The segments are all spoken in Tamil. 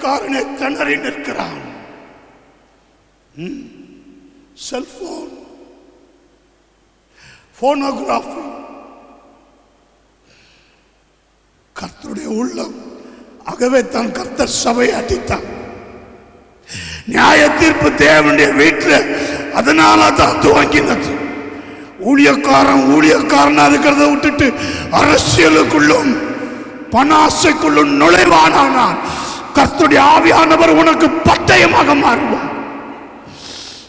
ஊழியக்காரனை திணறி நிற்கிறான். Cellphone, pornography. கர்த்தருடைய உள்ளம். ஆகவே தான் கர்த்தர் சபையை அடித்தான். நியாய தீர்ப்பு தேவனுடைய வீட்டில் அதனால தான் துவங்கினது. ஊழியக்காரனா இருக்கிறத விட்டுட்டு அரசியலுக்குள்ளும் பணாசைக்குள்ளும் நுழைவானானால் கர்த்தருடைய ஆவியானவர் உனக்கு பட்டயமாக மாறுவார்.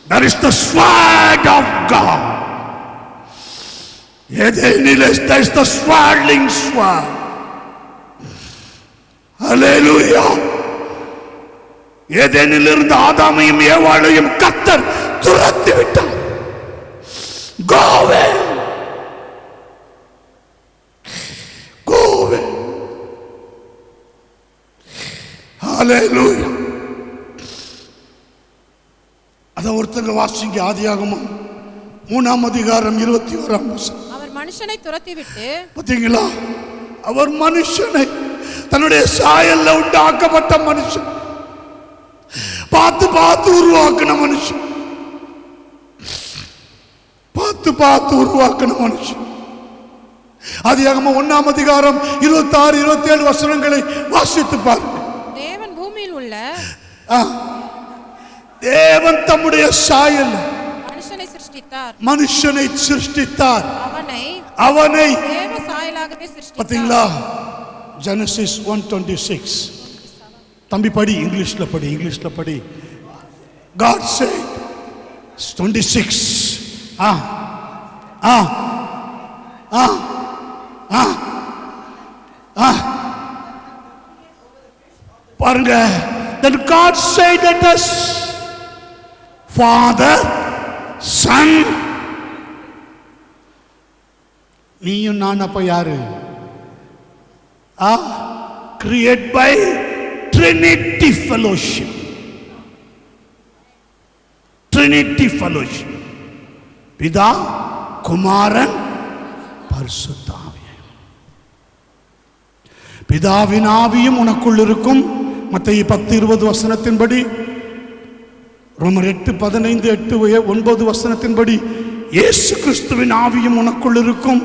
That is the sword of God. That is the swirling sword. Hallelujah. ஏதேனிலிருந்து ஆதாமையும் ஏவாளையும் கர்த்தர் துரத்தி விட்டார். Go away. Go away. Hallelujah. அத ஒருத்தங்க வாசிங்க. ஆதியாகமம் 3ஆம் அதிகாரம் 21ஆம் வசனம். அவர் மனுஷனை துரத்தி விட்டு, பாத்தீங்களா, அவர் மனுஷனை தன்னுடைய சாயல்ல உண்டாக்கப்பட்ட மனுஷன், பார்த்து பார்த்து உருவாக்கின மனுஷன், பார்த்து உருவாக்கின மனுஷன். ஆதியாகமம் 1ஆம் அதிகாரம் 26, 27 வசனங்களை வாசித்து பாருங்க. தேவன் பூமியில் உள்ள தேவன் தம்முடைய சாயல் மனுஷனை சிருஷ்டித்தார். அவனை தேவ சாயலாகவே சிருஷ்டித்தார். பாத்தீங்களா, Genesis 1:26. தம்பி படி, இங்கிலீஷ்ல படி. God said 26. பாருங்க. Then God said that us Father, Son, நீயும் நான் அப்ப யாரு? Create by Trinity Fellowship. Trinity Fellowship. பிதா, குமாரன், பரிசுத்த ஆவி. பிதாவின் ஆவியும் உனக்குள் இருக்கும். மத்தேயு 10:20 வசனத்தின்படி, ரோமர் 8:15, 8:9 வசனத்தின்படி இயேசு கிறிஸ்துவின் ஆவியும் உனக்குள் இருக்கும்.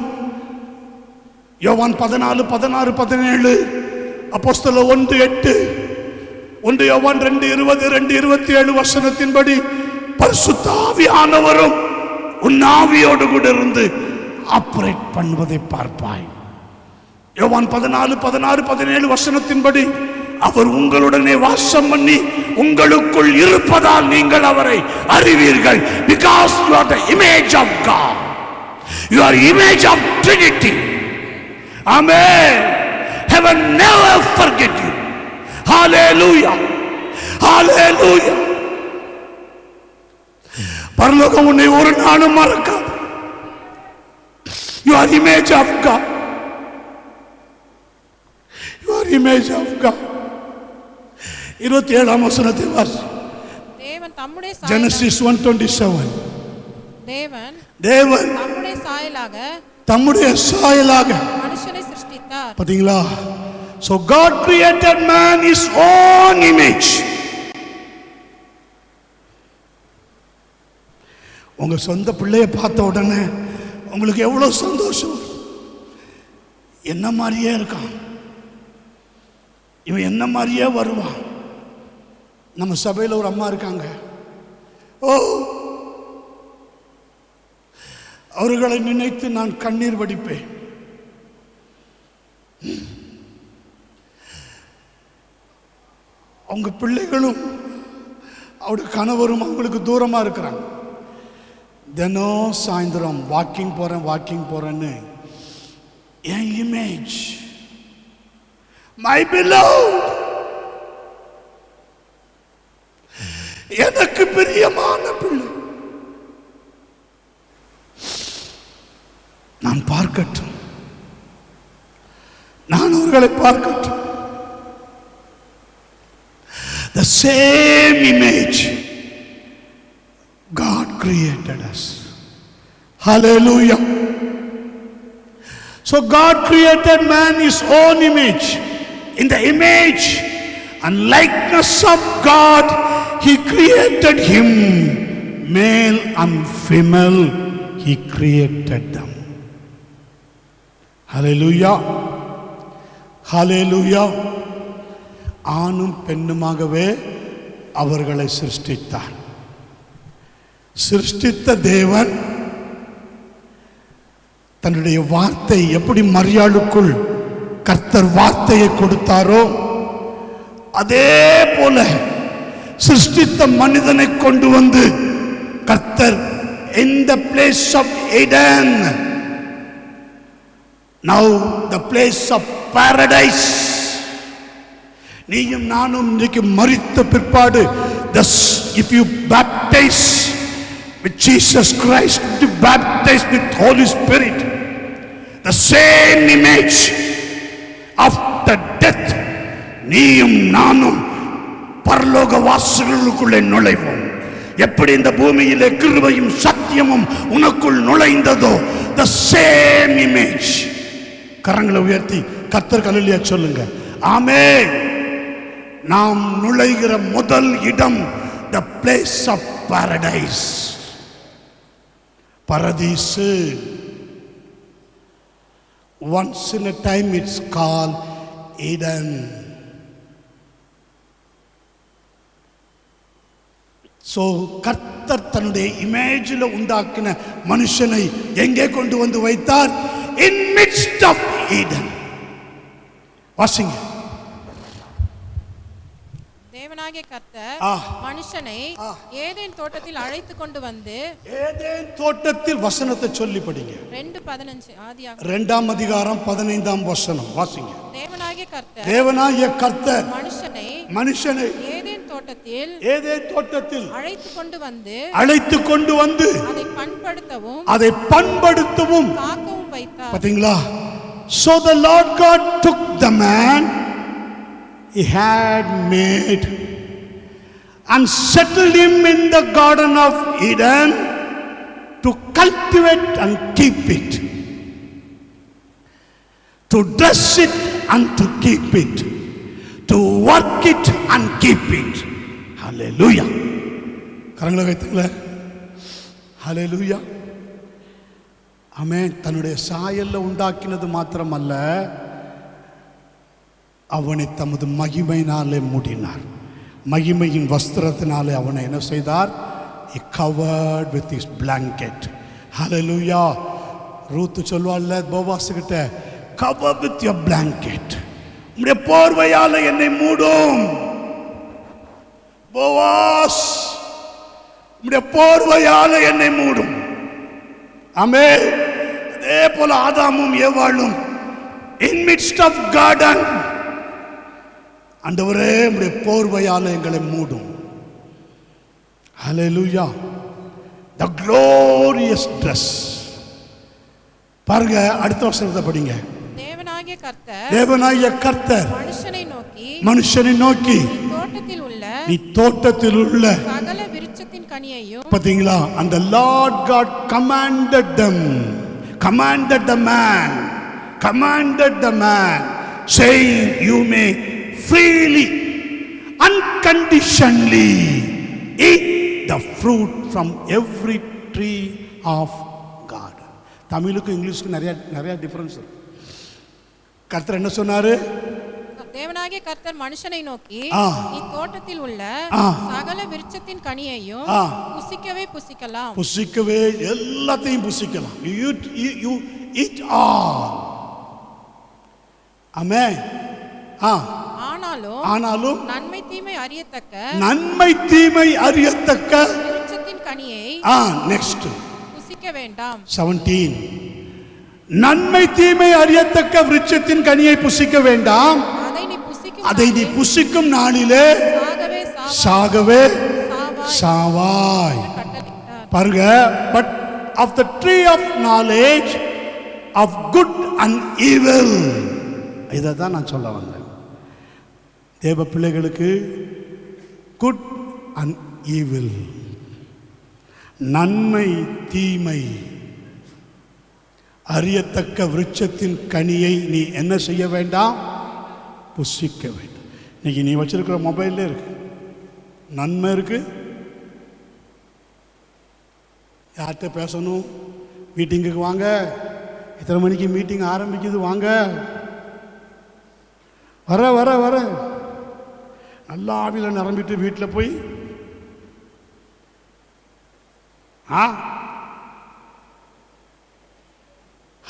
யோவான் 14:16, 17, அப்போஸ்தலர் 1:8, 1 யோவான் 2:20, 2:27 வசனத்தின்படி பரிசுத்த ஆவியானவரும் உன் ஆவியோடு கூட இருந்து ஆபரேட் பண்ணுவதை பார்ப்பாய். யோவான் 14:16, 17 வசனத்தின்படி அவர் உங்களுடனே வாசம் பண்ணி உங்களுக்குள் இருப்பதால் நீங்கள் அவரை அறிவீர்கள். Because you are the image of God. You are image of Trinity. Amen. Heaven never forget you. Hallelujah. Hallelujah. பரலோகம் உன்னை ஒரு நாளும் மறக்காது. You are image of God. You are image of God. 27ஆம் வசனத்தை வாசி. தேவன் தம்முடைய Genesis 1:27. தேவன் தம்முடைய சாயலாக மனுஷனை சிருஷ்டித்தார். பாத்தீங்களா? So God created man his own image. உங்க சொந்த பிள்ளையை பார்த்த உடனே உங்களுக்கு எவ்வளவு சந்தோஷம். என்ன மாதிரியே இருக்கான், இவன் என்ன மாதிரியே வருவான். நம்ம சபையில் ஒரு அம்மா இருக்காங்க. அவர்களை நினைத்து நான் கண்ணீர் வடிப்பேன். அவங்க பிள்ளைகளும் அவருடைய கணவரும் அவங்களுக்கு தூரமா இருக்கிறாங்க. தினம் சாயந்தரம் வாக்கிங் போறேன்னு என் இமேஜ், மை beloved, எனக்கு பிரியமான பிள்ளை நான் பார்க்கட்டும், நான் அவர்களை பார்க்கட்டும். The same image God created us. Hallelujah. So God created man his own image. In the image and likeness of God he created him, male and female he created them. Hallelujah, hallelujah. ஆணும் பெண்ணுமாகவே அவர்களை சிருஷ்டித்தார். சிருஷ்டித்த தேவன் தன்னுடைய வார்த்தை எப்படி மரியாளுக்குள் கர்த்தர் வார்த்தையை கொடுத்தாரோ அதே போல சிருஷ்டித்த மனிதனை கொண்டு வந்து கர்த்தர் in the place of Eden, now the place of paradise. நீயும் நானும் இன்னைக்கு மரித்த பிற்பாடு, if you baptize with Jesus Christ, to baptize with Holy Spirit, the same image after death, நீயும் நானும் பரலோக வாசல்களுக்குள்ளே நுழைவோம். எப்படி இந்த பூமியிலே கிருபையும் சத்தியமும் உனக்குள் நுழைந்ததோ, the same image. கரங்களை உயர்த்தி கர்த்தர் அல்லேலூயா சொல்லுங்க. ஆமென். நாம் நுழைகிற முதல் இடம் the place of paradise. பரதீசு. Once in a time it's called Eden. So கர்த்தர் தன்னுடைய இமேஜில் உண்டாக்கின மனுஷனை எங்கே கொண்டு வந்து வைத்தார்? In midst of Eden. வாசிங்க. தேவனாகிய கர்த்தர் மனுஷனை ஏதேன் தோட்டத்தில் அழைத்து கொண்டு வந்து, ஏதேன் தோட்டத்தில், வசனத்தை சொல்லி படிங்க. 2:15 ஆதியாகமம் 2ஆம் அதிகாரம் 15ஆம் வசனம் வாசிங்க. தேவனாகிய கர்த்தர் மனுஷனை ஏதேன் தோட்டத்தில் அழைத்து கொண்டு வந்து அதை பண்படுத்தவும் காக்கவும் வைத்தார். பாத்தீங்களா? So the Lord God took the man he had made and settled him in the garden of Eden to cultivate and keep it, to dress it and to keep it, to work it and keep it. Hallelujah. கரங்களை வைத்துங்களே. Hallelujah. ஆமென். தன்னுடைய சாயல்ல உண்டாக்கினது மாத்திரமல்ல, அவனை தமது மகிமையினாலே மூடினார். மகிமையின் வஸ்திரத்தினாலே அவனை என்ன செய்தார்? He covered with his blanket. Hallelujah. Ruth சொல்வாள்ல போவாஸ் கிட்ட, cover with your blanket. உம்முடைய போர்வையால என்னை மூடும். போவாஸ், உம்முடைய போர்வையால என்னை மூடும். ஆமென். அதே போல ஆதாமும் ஏவாளும் in midst of garden, ஆண்டவரே உம்முடைய போர்வையால எங்களை மூடும். Hallelujah. The glorious dress. பாருங்க, அடுத்த வசனத்தை படிங்க. தேவனாகிய கர்த்தர் மனுஷனை நோக்கி நீ தோட்டத்தில் உள்ள சகல விருட்சத்தின் கனியையும், பாத்தீங்களா? And the Lord God commanded the man saying, you may freely, unconditionally eat the fruit from every tree of God. தமிழுக்கு இங்கிலீஷ்க்கு நிறைய டிஃபரன்ஸ் இருக்கு. கர்த்தர் என்ன சொன்னாரு? தேவனாகிய கர்த்தர் மனுஷனை நோக்கி நீ தோட்டத்தில் உள்ள சகல விருட்சத்தின் கனியையும் புசிக்கவே எல்லாத்தையும் புசிக்கலாம். You eat all. ஆமென். ஆனாலும் நன்மை தீமை அறியத்தக்க விருட்சத்தின் கனியை நெக்ஸ்ட் புசிக்க வேண்டாம். 17 நன்மை தீமை அறியத்தக்க விருட்சத்தின் கனியை புசிக்க வேண்டாம். அதை நீ புசிக்கும் நாளிலே சாகவே சாவாய். பாருங்க. But of the tree of knowledge of good and evil, இதை தான் நான் சொல்ல வந்தேன். தேவ பிள்ளைகளுக்கு குட் அண்ட் ஈவில், நன்மை தீமை அறியத்தக்க விருட்சத்தின் கனியை நீ என்ன செய்ய வேண்டாம்? புசிக்க வேண்டும். இன்னைக்கு நீ வச்சிருக்கிற மொபைல்ல இருக்கு, நன்மை இருக்கு. யார்கிட்ட பேசணும், மீட்டிங்குக்கு வாங்க, இத்தனை மணிக்கு மீட்டிங் ஆரம்பிக்குது வாங்க, வர வர வர நல்லா ஆவியில் நிரம்பிட்டு வீட்டில் போய்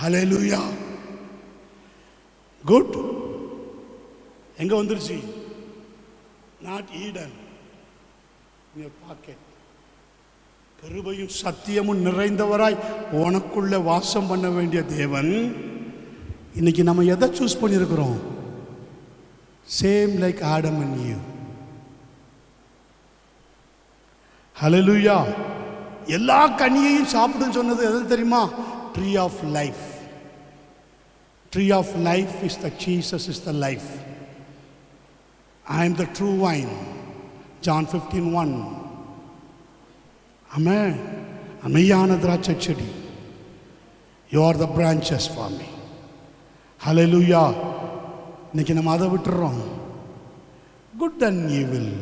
ஹல்லேலூயா குட் எங்க வந்துருச்சு? Not Eden in your packet. கிருபையும் சத்தியமும் நிறைந்தவராய் உனக்குள்ள வாசம் பண்ண வேண்டிய தேவன் இன்னைக்கு நம்ம எதை சூஸ் பண்ணியிருக்கிறோம்? Same like Adam and Eve. Hallelujah. எல்லா கனியையும் சாப்பிடுன்னு சொன்னது எது தெரியுமா? Tree of life. Tree of life is the Jesus is the life. I am the true vine. John 15:1. Amen. மெய்யான திராட்சை செடி. You are the branches for me. Hallelujah. இன்னைக்கு நம்ம அதை விட்டுறோம். குட் அண்ட் ஈவில்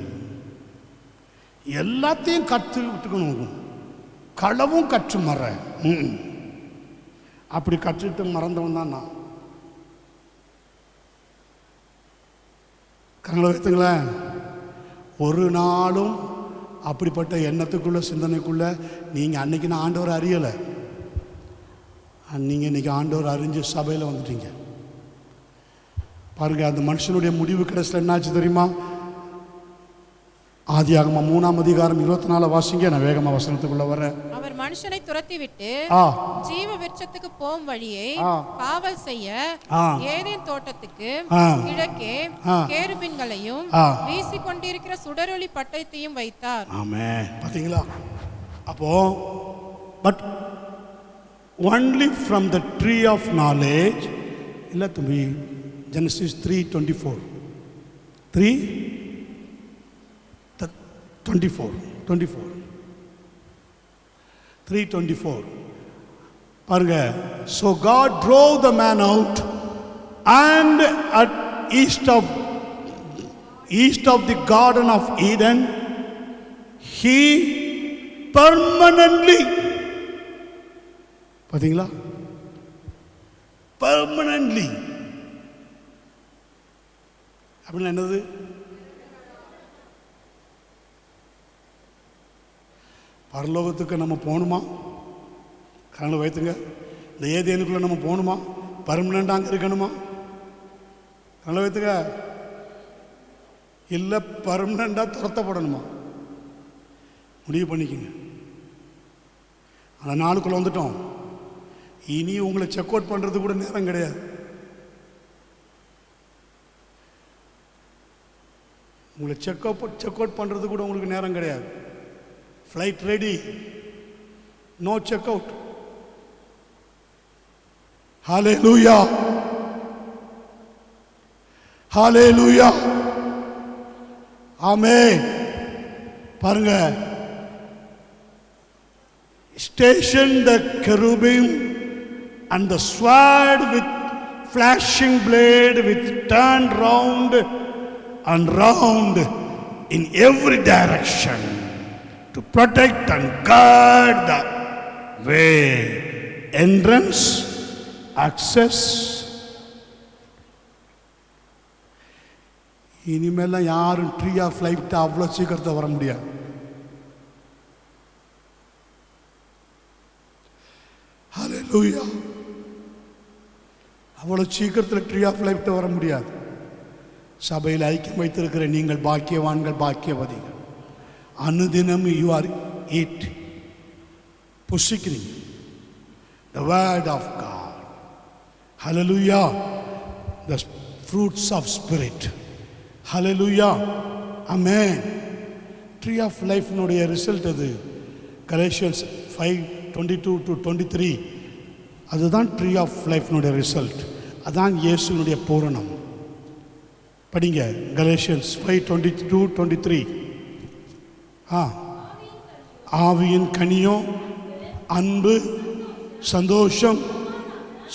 எல்லாத்தையும் கற்று விட்டுக்கணும். களவும் கற்று மற. அப்படி கற்றுட்டு மறந்தவன் தான் நான். கண்களை வைத்துங்களேன். ஒரு நாளும் அப்படிப்பட்ட எண்ணத்துக்குள்ள சிந்தனைக்குள்ள நீங்கள் அன்னைக்கு நான் ஆண்டவரை அறியலை, நீங்கள் இன்னைக்கு ஆண்டவர் அறிஞ்சு சபையில் வந்துட்டீங்க பாருங்க. அந்த மனுஷனுடைய முடிவு கடைசியில் என்னாச்சு தெரியுமா? ஆதியாகமம் 3ஆம் அதிகாரம் 24 வாசிங்க. நான் வேகமா வசனத்துக்குள்ள வரேன். அவர் மனுஷனை துரத்தி விட்டு ஜீவ விருட்சத்துக்கு போகும் வழியை காவல் செய்ய ஏதேன் தோட்டத்துக்கு கிழக்கே கேருபீன்களையும் வீசிக்கொண்டிருக்கிற சுடரொளி பட்டயத்தையும் வைத்தார். ஆமென். பாத்தீங்களா? அப்போ but only from the tree of knowledge இல்ல தம்பி, Genesis 3:24 3:24 பாருங்க. So God drove the man out, and at east of the Garden of Eden he permanently, பாத்தீங்களா, permanently அப்படின்னா என்னது? பரலோகத்துக்கு நம்ம போகணுமா? கண்ணை வைத்துங்க. இந்த ஏதேனுக்குள்ள நம்ம போகணுமா? பர்மனெண்டாக அங்கே இருக்கணுமா? கண்ணை வைத்துங்க. இல்லை பர்மனெண்டாக துரத்தப்படணுமா? முடிவு பண்ணிக்கங்க. அந்த நாளுக்குள்ள வந்துட்டோம். இனி உங்களை செக் அவுட் பண்ணுறது கூட நேரம் கிடையாது. உங்களை செக் அவுட் பண்ணுறது கூட உங்களுக்கு நேரம் கிடையாது. Flight ready, no check out. Hallelujah. Hallelujah. Amen. பாருங்க. Station the cherubim and the sword with flashing blade with turned round and round in every direction to protect and guard the way, entrance, access. இனிமேலாம் யாரும் ட்ரீ ஆஃப் லைஃப் அவ்வளோ சீக்கிரத்தை வர முடியாது. ஹல்லேலூயா. அவ்வளோ சீக்கிரத்தில் ட்ரீ ஆஃப் லைஃப் வர முடியாது. சபையில் ஐக்கியம் வைத்திருக்கிற நீங்கள் பாக்கியவான்கள், பாக்கியவதிகள். அனுதினம் யூ ஆர் ஈட் புசிக்கிறீங்க the word of God. Hallelujah. The fruits of spirit. Hallelujah. Amen. Tree of life நோடைய ரிசல்ட் அது. Galatians 5:22-23 அதுதான் ட்ரீ ஆஃப் லைஃப் நோடைய ரிசல்ட். அதான் இயேசுனுடைய பூரணம். படிங்க Galatians 5:22-23. ஆவியின் கனியோ அன்பு, சந்தோஷம்,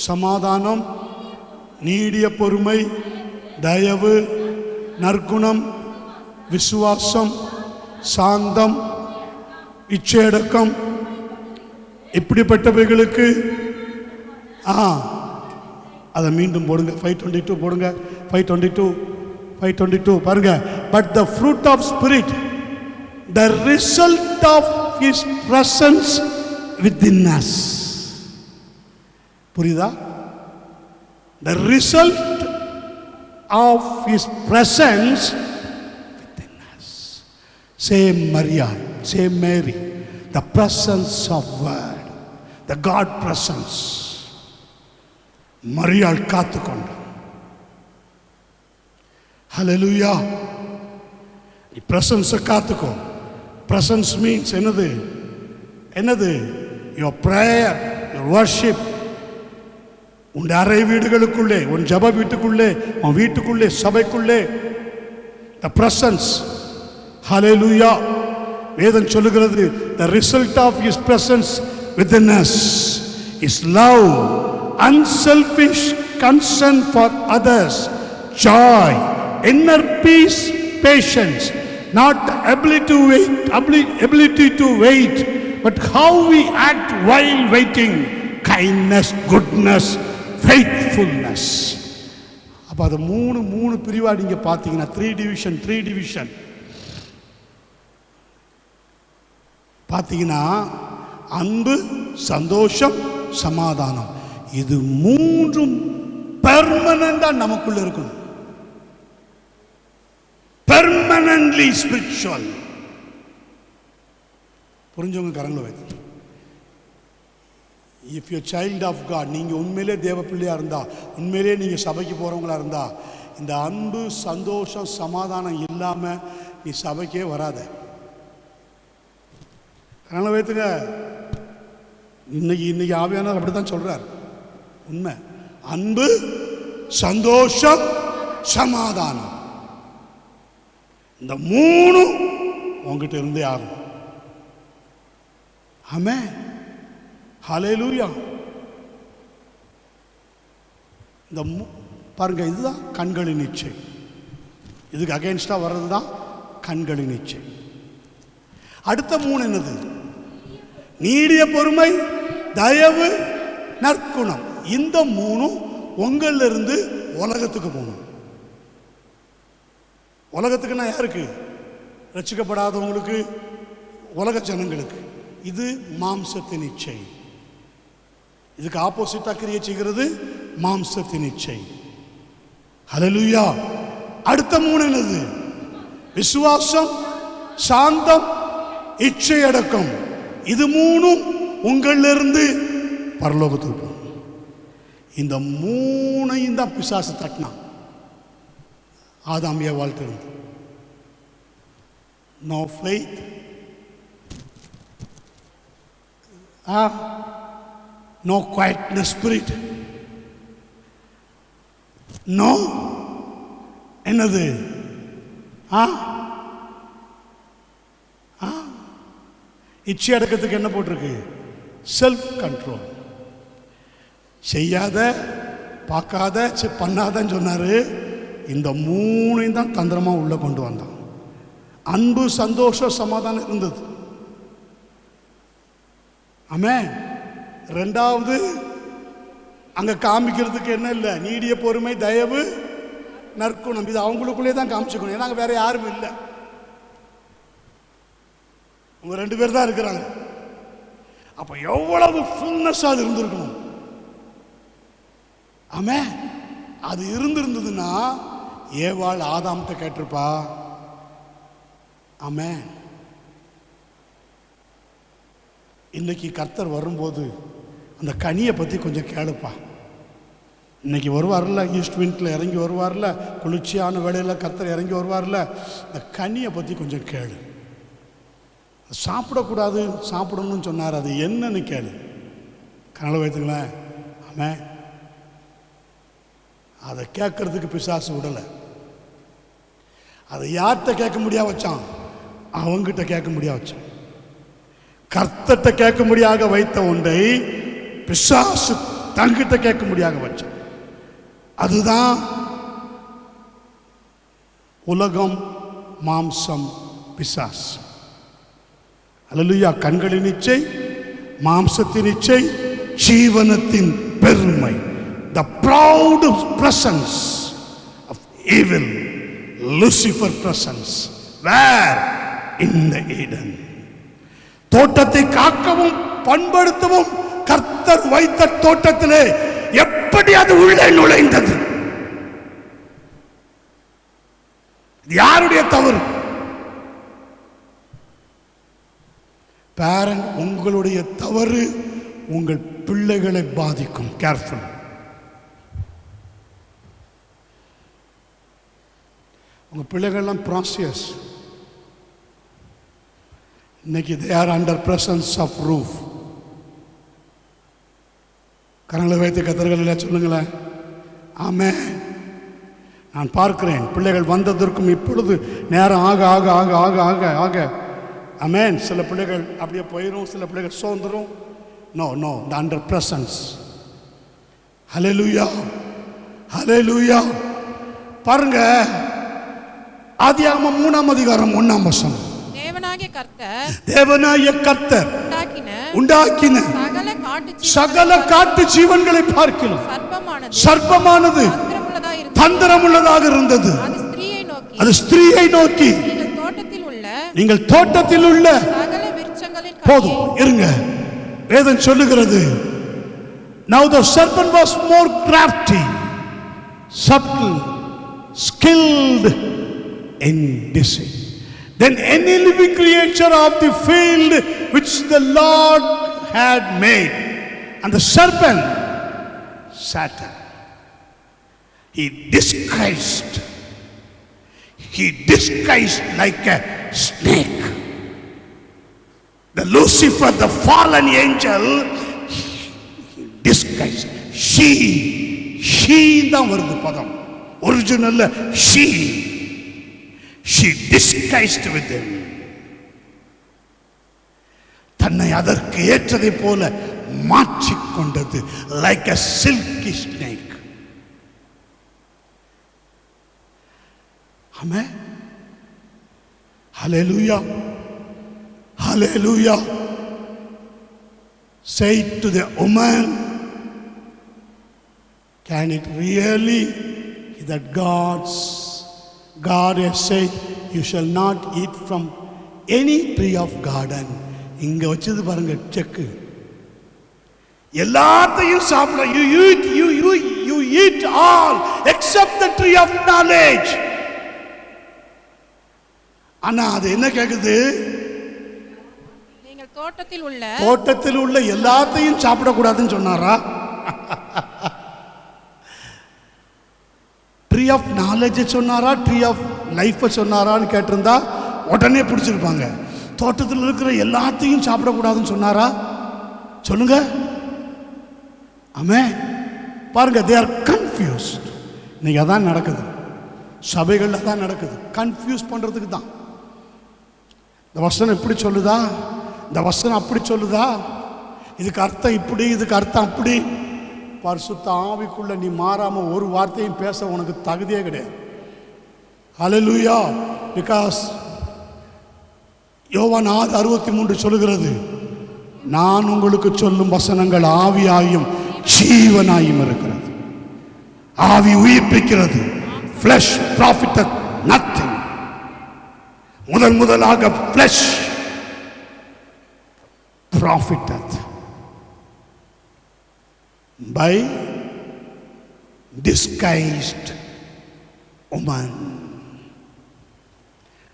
சமாதானம், நீடிய பொறுமை, தயவு, நற்குணம், விசுவாசம், சாந்தம், இச்சையடக்கம், இப்படிப்பட்டவைகளுக்கு அதை மீண்டும் போடுங்க. 522 போடுங்க. 522 பாருங்க. But the fruit of spirit, the result of his presence within us. புரியுதா? The result of his presence within us. Say Maria, say Mary, the presence of word, the God presence. மரியாள் காத்துக்கொண்டு. Hallelujah. The presence காத்துக்கோ. Presence means என்னது? Your prayer, your worship. உன் அறை வீடுகளுக்குள்ளே, உன் ஜப வீட்டுக்குள்ளே, உன் வீட்டுக்குள்ளே, சபைக்குள்ளே, the presence. Hallelujah. வேதம் சொல்லுகிறது, the result of his presence within us is love, unselfish concern for others, joy, inner peace, patience, not ability to wait, but how we act while waiting, kindness, goodness, faithfulness. அப்ப அது மூணு பிரிவா நீங்க பாத்தீங்கன்னா, 3 டிவிஷன் பாத்தீங்கன்னா, அன்பு, சந்தோஷம், சமாதானம். இது மூன்றும் பெர்மனண்டா நமக்குள்ள இருக்கணும். Permanently spiritual. புரிஞ்சவங்க கரங்களை வைத்து. If you child of God, நீங்கள் உண்மையிலே தேவ பிள்ளையாக இருந்தால், உண்மையிலே நீங்கள் சபைக்கு போகிறவங்களா இருந்தால், இந்த அன்பு, சந்தோஷம், சமாதானம் இல்லாமல் நீ சபைக்கே வராத. அதனால் வைத்துங்க. இன்னைக்கு ஆவியானவர் அப்படி தான் சொல்கிறார். உண்மை. அன்பு, சந்தோஷம், சமாதானம், இந்த மூணும் உங்ககிட்ட இருந்தே ஆகும். ஆமென். ஹல்லேலூயா. இந்த பாருங்க, இதுதான் கண்களின் இச்சை. இதுக்கு அகைன்ஸ்டா வர்றது தான் கண்களின் இச்சை. அடுத்த மூணு என்னது? நீடிய பொறுமை, தயவு, நற்குணம். இந்த மூணும் உங்கள்ல இருந்து உலகத்துக்கு போகணும். உலகத்துக்குன்னா யாருக்கு? ரட்சிக்கப்படாதவங்களுக்கு, உலக ஜனங்களுக்கு. இது மாம்சத்தின் இச்சை. இதுக்கு ஆப்போசிட்டா கிரியை செய்கிறது மாம்சத்தின் இச்சை. ஹல்லேலூயா. அடுத்த மூணு என்னது? விசுவாசம், சாந்தம், இச்சை அடக்கம். இது மூணும் உங்களிலிருந்து பரலோகத்துக்கு போகும். இந்த மூணையும் தான் பிசாசு தட்டினான் ஆதாம் ஏவாள்கிட்ட இருந்து. No faith, no quietness spirit, no என்னது? இச்சை அடக்கத்துக்கு என்ன போட்டிருக்கு? Self control. செய்யாத, பார்க்காத, பண்ணாதன்னு சொன்னாரு. இந்த மூணையும் தான் தந்திரமா உள்ள கொண்டு வந்தான். அன்பு, சந்தோஷம், சமாதானம் இருந்தது. ஆமென். ரெண்டாவது அங்க காமிக்கிறதுக்கு என்ன இல்லை? நீடிய பொறுமை, தயவு, நற்குணம். இது அவங்களுக்குள்ளே தான் காமிச்சுக்கணும். ஏன்னா வேற யாரும் இல்லை. உங்க 2 பேர் தான் இருக்கிறாங்க. அப்ப எவ்வளவு ஃபுல்னஸ் அது இருந்திருக்கணும். ஆமென். அது இருந்திருந்ததுன்னா ஏவாள் ஆதாம்கிட்ட கேட்டிருப்பா. ஆமென். இன்னைக்கு கர்த்தர் வரும்போது அந்த கனியை பற்றி கொஞ்சம் கேளுப்பா. இன்னைக்கு வருவார்ல, ஈஸ்ட் விண்டில் இறங்கி வருவார்ல, குளிர்ச்சியான வேளையில் கர்த்தர் இறங்கி வருவார்ல, இந்த கனியை பற்றி கொஞ்சம் கேளு. சாப்பிடக்கூடாது, சாப்பிடணும்னு சொன்னார். அது என்னன்னு கேளு. கனவு வைத்துங்களேன். ஆமென். அதை கேட்கறதுக்கு பிசாசு விடலை. அதை யார்கிட்ட கேட்க முடியா வச்சான்? அவங்கிட்ட கேட்க முடியா வச்சான். கர்த்தர்கிட்ட கேட்க முடியாக வைத்த ஒன்றை பிசாசு தங்கிட்ட கேட்க முடியாக வச்சான். அதுதான் உலகம், மாம்சம், பிசாசு. அல்லேலூயா. கண்களின் இச்சை, மாம்சத்தின் இச்சை, ஜீவனத்தின் பெருமை. The proud presence of evil, Lucifer presence. Where? In the Eden. தோட்டத்தை காக்கவும் பண்படுத்தவும் கர்த்தர் வைத்த தோட்டத்திலே எப்படி அது உள்ளே நுழைந்தது? யாருடைய தவறு? பேரண்ட், உங்களுடைய தவறு உங்கள் பிள்ளைகளை பாதிக்கும். கேர்ஃபுல். உங்க பிள்ளைகள்லாம் ப்ராசியஸ். இன்னைக்கு they are under presence of roof. கரங்களை வைத்து கர்த்தர்கள் சொல்லுங்களேன். ஆமென். நான் பார்க்கிறேன் பிள்ளைகள் வந்ததற்கும் இப்பொழுது நேரம் ஆக ஆக ஆக ஆக ஆக ஆக ஆமென். சில பிள்ளைகள் அப்படியே போயிடும், சில பிள்ளைகள் சோர்ந்துரும். No no, the under presence. Hallelujah, hallelujah. பாருங்க, ஆதியாகமம் 3ஆம் அதிகாரம் 1ஆம் வசனம். தேவனாகிய கர்த்தர் உண்டாக்கின சகல காட்டு ஜீவன்களை பார்க்கிலும் சர்ப்பமானது தந்திரமுள்ளதாக இருந்தது. அது ஸ்திரீயை நோக்கி, நீங்கள் தோட்டத்தில் உள்ள போதும் இருங்க. வேதம் சொல்லுகிறது, now the serpent was more crafty, subtle, skilled in deceit than any living creature of the field which the Lord had made. And the serpent, Satan, he disguised like a snake. The Lucifer, the fallen angel, he disguised. She தான் வருது பதம். ஒரிஜினல்ல she disguised with him. தன்னை அதற்கு ஏற்றதை போல மாற்றிக்கொண்டது. like a silky snake. Amen. hallelujah, hallelujah. Say to the woman, can it really that God has said you shall not eat from any tree of garden. இங்க வச்சது பாருங்க செக். எல்லாத்தையும் சாப்பிட, you eat all except the tree of knowledge. ஆனா அது என்ன கேக்குது? நீங்கள் தோட்டத்தில் உள்ள எல்லாத்தையும் சாப்பிட கூடாதுன்னு சொன்னாரா? ட்ரீ ஆஃப் நாலேஜ் சொன்னாரா, ட்ரீ ஆஃப் லைஃப் சொன்னாரான்னு கேட்டிருந்தா உடனே பிடிச்சிருப்பாங்க. தோட்டத்தில் இருக்கிற எல்லாத்தையும் சாப்பிடக்கூடாதுன்னு சொன்னாரா? சொல்லுங்க. ஆமென். பாருங்க, they are confused. இன்னைக்கு அதான் நடக்குது, சபைகளில் தான் நடக்குது. கன்ஃபியூஸ் பண்றதுக்கு தான். இந்த வசனம் இப்படி சொல்லுதா, இந்த வசனம் அப்படி சொல்லுதா, இதுக்கு அர்த்தம் இப்படி, இதுக்கு அர்த்தம் அப்படி. பரிசுத்த ஆவிக்குள்ள நீ மாறாம ஒரு வார்த்தையும் பேச உனக்கு தகுதியே கிடையாது. ஹல்லேலூயா. பிகாஸ் யோவான் 6:63 சொல்லுகிறது, நான் உங்களுக்கு சொல்லும் வசனங்கள் ஆவியாயும் ஜீவனாயும் இருக்கிறது. ஆவி உயிர்ப்பிக்கிறது. flesh profiteth nothing. முதலாக flesh profiteth by disguised woman,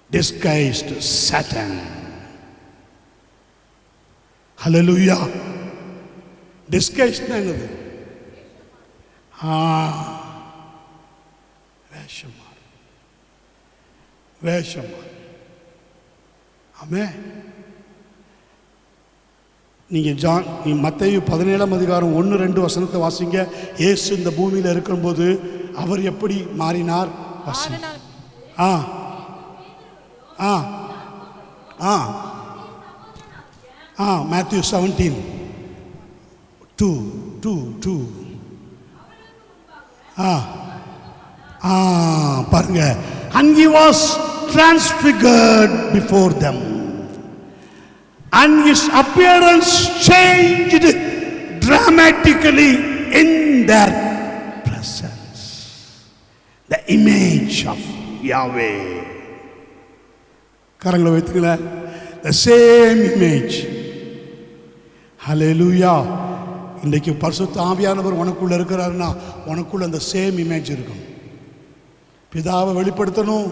disguised Satan. Hallelujah. Disguised என்னது? வேஷமா. ஆமென். நீ மத்தேயு 17ஆம் அதிகாரம் 1-2 வசனத்தை வாசிங்க. இயேசு இந்த பூமியில் இருக்கும்போது அவர் எப்படி மாறினார்? Matthew 17:2 பாருங்க, and he was transfigured before them, and his appearance changed dramatically in their presence. The image of Yahweh. கரங்களை வைத்துக்கல. The same image. Hallelujah. இன்றைக்கு பரிசுத்த ஆவியானவர் உனக்குள்ள இருக்கிறாருன்னா உனக்குள்ள அந்த சேம் இமேஜ் இருக்கும். பிதாவை வெளிப்படுத்தணும்,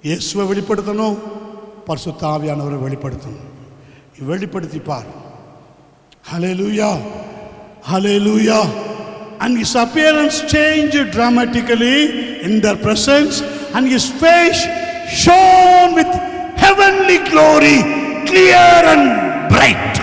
இயேசுவை வெளிப்படுத்தணும், பரிசுத்த ஆவியானவரை வெளிப்படுத்தணும். வெளிப்படுத்திப்பார். Hallelujah. Hallelujah. And his appearance changed dramatically in their presence, and his face shone with heavenly glory, clear and bright.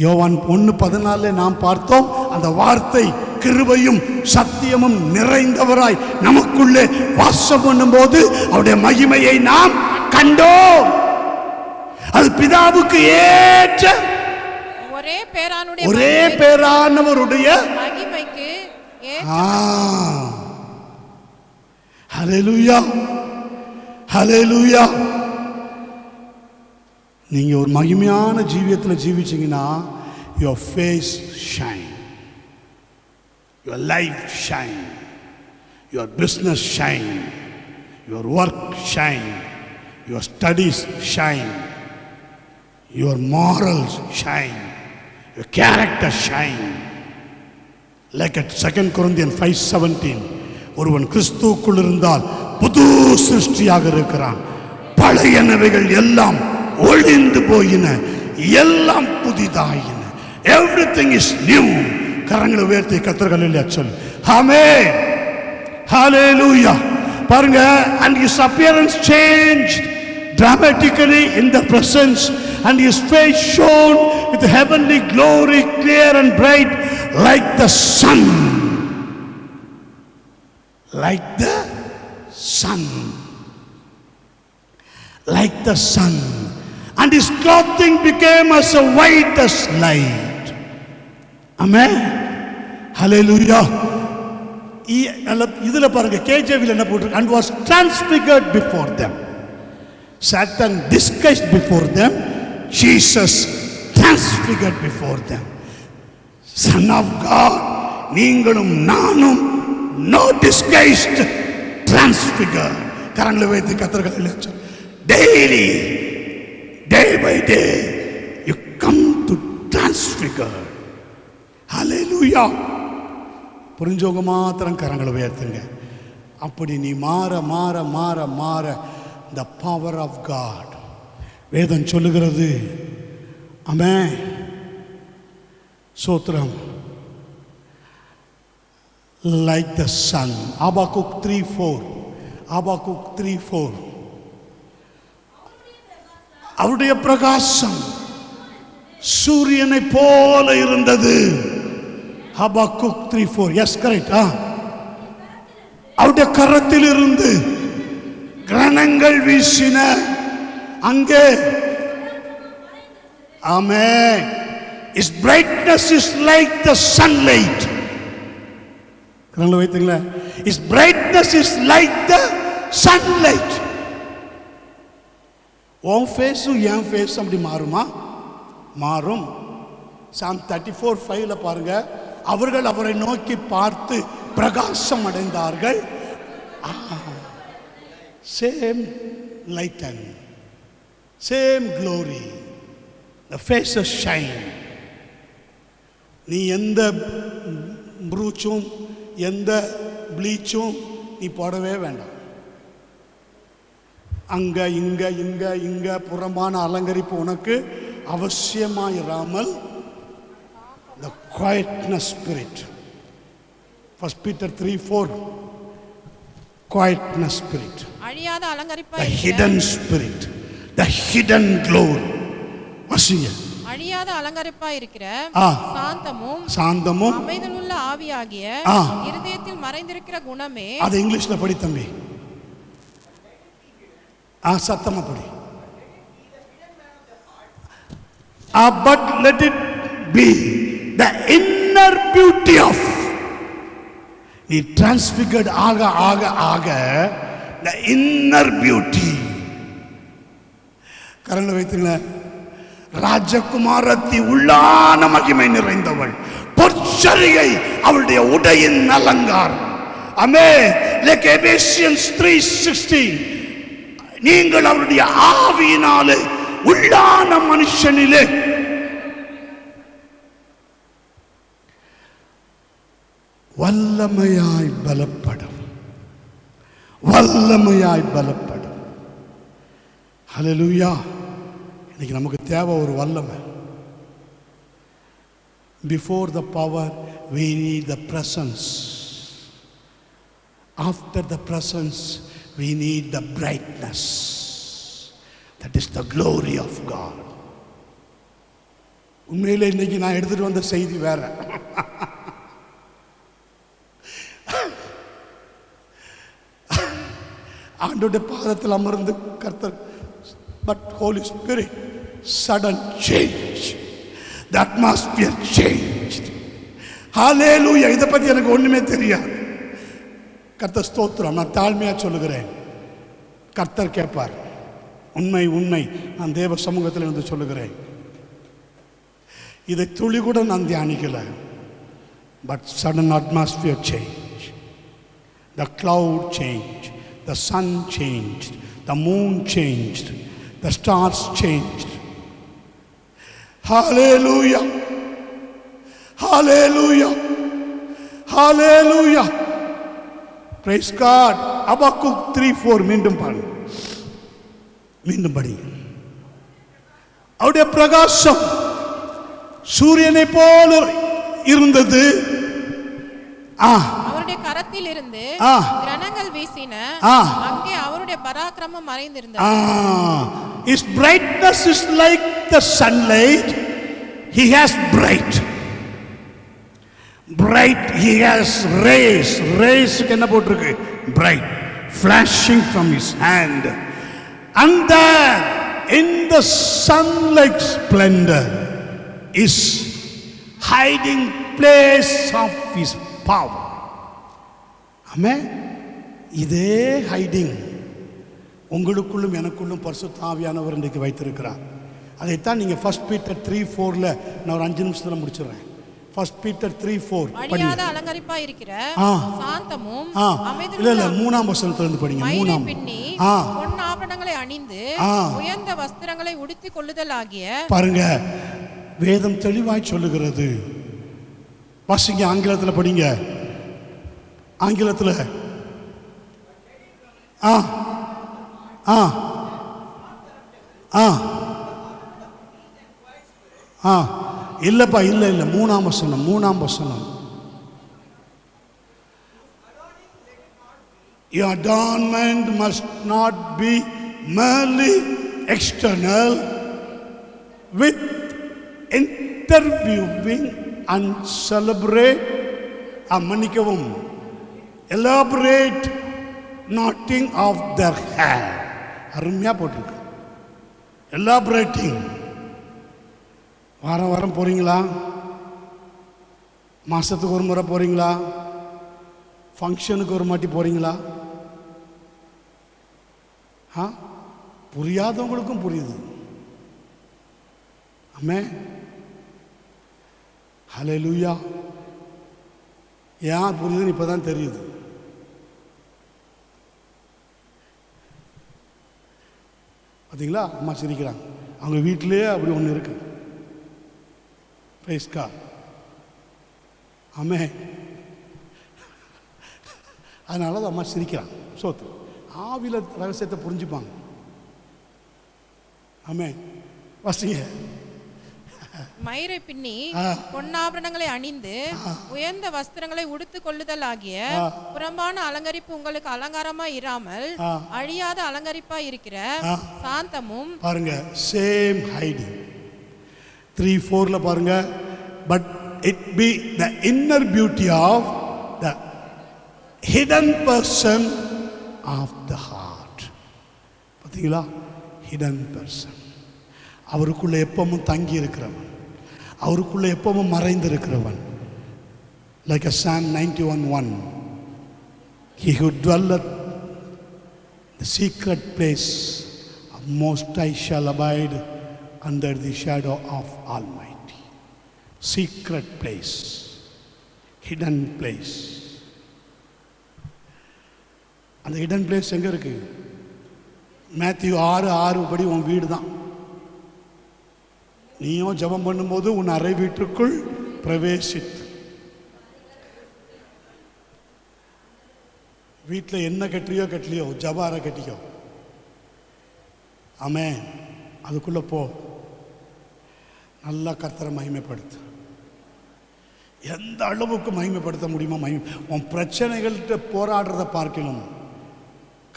யோவான் 1:14 நாம் பார்த்தோம். அந்த வார்த்தை கிருபையும் சத்தியமும் நிறைந்தவராய் நமக்குள்ளே வாசம் பண்ணும்போது அவருடைய மகிமையை நாம் கண்டோம். அது பிதாவுக்கு ஏற்ற ஒரே பேரானவருடைய மகிமைக்கு ஹல்லேலூயா. ஹல்லேலூயா. நீங்க ஒரு மகிமையான ஜீவியத்தில் ஜீவிச்சீங்கன்னா your face shine, your life shine, your business shine, your work shine, your studies shine, your morals shine, your character shine. Like at 2 Corinthians 5:17, ஒருவன் கிறிஸ்துவுக்குள் இருந்தால் புது சிருஷ்டியாக இருக்கிறான், பழையனவைகள் எல்லாம் ஒளிந்து போயின, எல்லாம் புதிதாயின. Everything is new. கரங்களை உயர்த்தி கர்த்தருக்கு அல்லேலூயா சொல்லு. ஆமென். ஹல்லேலூயா. பாருங்க, and his appearance changed dramatically in the presence, and his face shone with heavenly glory, clear and bright, like the sun. Like the sun. Like the sun. And his clothing became as white as light. Amen. Hallelujah. இதுல பாருங்க, கேஜேவில என்ன போட்டிருக்கு? And was transfigured before them. Satan disguised before them, Jesus transfigured before them. Son of God, நீங்களும் நானும் no disguised, transfigured. கரங்களை வைத்து கர்த்தருக்கு அல்லேலூயா. Daily, day by day, you come to transfigure. Hallelujah. புரிஞ்சவங்க மாத்திரம் கரங்களை உயர்த்துங்க. அப்படி நீ மாற மாற மாற மாற the power of God, வேதம் சொல்லுகிறது. ஆமென். சோத்ரம். Like the sun. Habakkuk 3:4. Habakkuk 3:4. அவருடைய பிரகாசம் சூரியனை போல இருந்தது. Habakkuk 3:4. Yes, correct. அவருடைய கரத்தில் இருந்து கிரணங்கள் வீசின. அங்கே ஆமென். His brightness is like the sunlight. கரங்களை வைத்தீங்களா? His brightness is like the sunlight. உன் ஃபேஸும் என் ஃபேஸும் அப்படி மாறுமா? மாறும். Psalm 34:5 பாருங்க, அவர்கள் அவரை நோக்கி பார்த்து பிரகாசம் அடைந்தார்கள். Same lighten, same glory, the faces shine. நீ எந்த ப்ரூச்சும் எந்த ப்ளீச்சும் நீ போடவே வேண்டாம். அங்க இங்க இங்க இங்க புறம்பான அலங்கரிப்பு உனக்கு அவசியமாயிராமல் the quietness spirit. 1 Peter 3:4. quietness spirit, அழியாத அலங்கரிப்பாய் the hidden spirit, the hidden glory. வசிங்க. அழியாத அலங்கரிப்பாய் இருக்கிற சாந்தமும் சாந்தமும் அமைதலுள்ள ஆவியாகிய இருதயத்தில் மறைந்திருக்கிற குணமே. அது இங்கிலீஷ்ல படி தம்பி. சத்தமா படி. But let it be the inner beauty of. நீ டிரான்ஸ்பிகர்ட் ஆக ஆக ஆக the inner beauty. கரங்களை வைத்துங்க. ராஜகுமாரத்தி உள்ளான மகிமை நிறைந்தவள், பொற்சரிகை அவளுடைய உடையின் அலங்காரம். ஆமென். like Ephesians 3:16, நீங்கள் அவருடைய ஆவியினாலே உள்ளான மனுஷனிலே வல்லமையாய் பலப்படும், வல்லமையாய் பலப்படும். ஹல்லேலூயா. இன்னைக்கு நமக்கு தேவை ஒரு வல்லமை. Before the power we need the presence. After the presence we need the brightness. That is the glory of God. உண்மையிலே இன்னைக்கு நான் எடுத்துட்டு வந்த செய்தி வேற. ஆண்டவருடைய பாதத்தில் அமர்ந்து கர்த்தர், but holy spirit, sudden change, the atmosphere changed. Hallelujah. இதை பத்தி எனக்கு ஒண்ணுமே தெரியாது. கர்த்தர் ஸ்தோத்திரம். நான் தாழ்மையா சொல்லுகிறேன், கர்த்தர் கேட்பார். உண்மை உண்மை நான் தேவ சமூகத்தில் இருந்து சொல்லுகிறேன். இதை துளி கூட நான் தியானிக்கல. But sudden atmosphere change, the cloud changed, the sun changed, the moon changed, the stars changed. Hallelujah, hallelujah, hallelujah. Praise God. Habakkuk 3:4 மீண்டும் பாருங்க, மீண்டும் படி. அவருடைய பிரகாசம் சூரியனை போல இருந்தது. அவருடைய கரத்தில் இருந்து கிரணங்கள் வீசின, அங்கே அவருடைய பராக்கிரமம் மறைந்திருந்தது. His brightness is like the sunlight. He has bright, he has rays என்ன போட்டிருக்கு? bright, flashing from his hand. And then in the sunlight splendor is hiding place of his power. ஆமென். இதே ஹைடிங் உங்களுக்குள்ளும் எனக்குள்ளும் பரிசுத்த ஆவியானவர் இன்றைக்கு வைத்திருக்கிறார். அதைத்தான் நீங்க 1 Peter 3:4ல நான் ஒரு 5 நிமிஷத்துல முடிச்சிடுறேன். 1 Peter 3:4 அழியாத அலங்கரிப்பா இருக்கிற சாந்தமும் அமைதியும். இல்ல 3ஆம் வசனத்துல இருந்து படிங்க. 3ஆம். பொன் ஆபரணங்களை அணிந்து உயர்ந்த வஸ்திரங்களை உடுத்திக் கொள்ளுதல் ஆகிய. பாருங்க, வேதம் தெளிவாய் சொல்லுகிறது. வாசிங்க, ஆங்கிலத்தில் படிங்க. ஆங்கிலத்தில் இல்லப்பா, இல்ல 3ஆம் வசனம். Your adornment must not be merely external, with interviewing and celebrate, மன்னிக்கவும், elaborate knotting of their hair. அருமையா போட்டிருக்கு. elaborating. வாரம் போறீங்களா? மாசத்துக்கு ஒரு முறை போறீங்களா? ஃபங்க்ஷனுக்கு ஒரு மாட்டி போறீங்களா? புரியாதவங்களுக்கும் புரியுது. ஆமென். ஹல்லேலூயா. ஏன் புரியுதுன்னு இப்பதான் தெரியுது. பார்த்தீங்களா? அம்மா சிரிக்கிறாங்க. அவங்க வீட்டிலேயே அப்படி ஒன்று இருக்கு. Praise God. ஆமென். அதனால தான் அம்மா சிரிக்கிறாங்க. சோத்து ஆவில ரகசியத்தை புரிஞ்சுப்பாங்க. ஆமென். வாசிங்க. மயிரை பின்னி பொன்னாபரணங்களை அணிந்து உயர்ந்த வஸ்திரங்களை உடுத்துக் கொள்ளுதல் ஆகிய புறம்பான அலங்கரிப்பு உங்களுக்கு அலங்காரமா இராமல் அழியாத அலங்கரிப்பா இருக்கிற சாந்தமும். பாருங்க, சேம் ஹைடிங். 3:4ல பாருங்க. But it be the inner beauty of the hidden person of the heart. பார்த்தீங்களா? hidden person. அவருக்குள்ள எப்பவும் தங்கி இருக்கிறவன், அவருக்குள்ள எப்பவும் மறைந்து இருக்கிறவன். Like a Psalm 91:1, He who dwelleth the secret place of Most High shall abide under the shadow of Almighty. Secret place, hidden place. அந்த ஹிடன் பிளேஸ் எங்கே இருக்கு? மேத்யூ 6:6 படி உன் வீடு தான். நீயும் ஜெபம் பண்ணும்போது உன் அறை வீட்டுக்குள் பிரவேசித்து, வீட்டில் என்ன கட்டலையோ ஜெப அறை கட்டிக்கோ. ஆமென். அதுக்குள்ளே போ, நல்லா கர்த்தரை மகிமைப்படுத்து. எந்த அளவுக்கு மகிமைப்படுத்த முடியுமோ உன் பிரச்சனைகள்கிட்ட போராடுறதை பார்க்கணும்.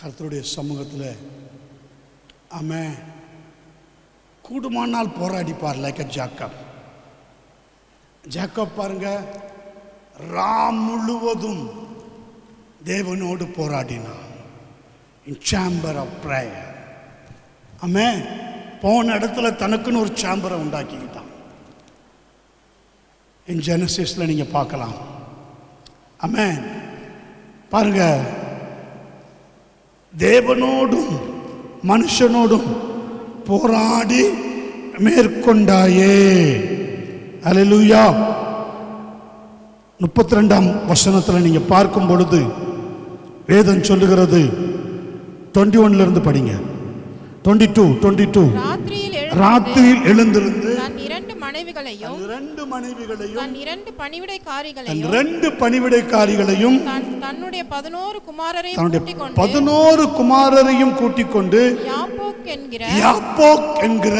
கர்த்தருடைய சமூகத்தில் ஆமென் கூடுமானால் போராடிப்பார். லைக் அ ஜாக்கப் பாருங்க, ராம் முழுவதும் தேவனோடு போராடினான். இன் சேம்பர் ஆஃப் பிரேயர். ஆமென். போன இடத்துல தனக்குன்னு ஒரு சேம்பரை உண்டாக்கிக்கிட்டான். இன் ஜெனசிஸ்ல நீங்க பார்க்கலாம். ஆமென். பாருங்க, தேவனோடும் மனுஷனோடும் போராடி மேற்கொண்டாயே. அல்லேலூயா. 32ஆம் வசனத்தில் நீங்க பார்க்கும் பொழுது வேதம் சொல்லுகிறது, 21 இருந்து படிங்க. 22 ராத்திரியில் எழுந்திருந்து தன் 2 மனைவிகளையும் 2 பணிவிடைக்காரிகளையும் தன்னுடைய 11 குமாரரையும் கூட்டிக் கொண்டு யாப்போக் என்கிற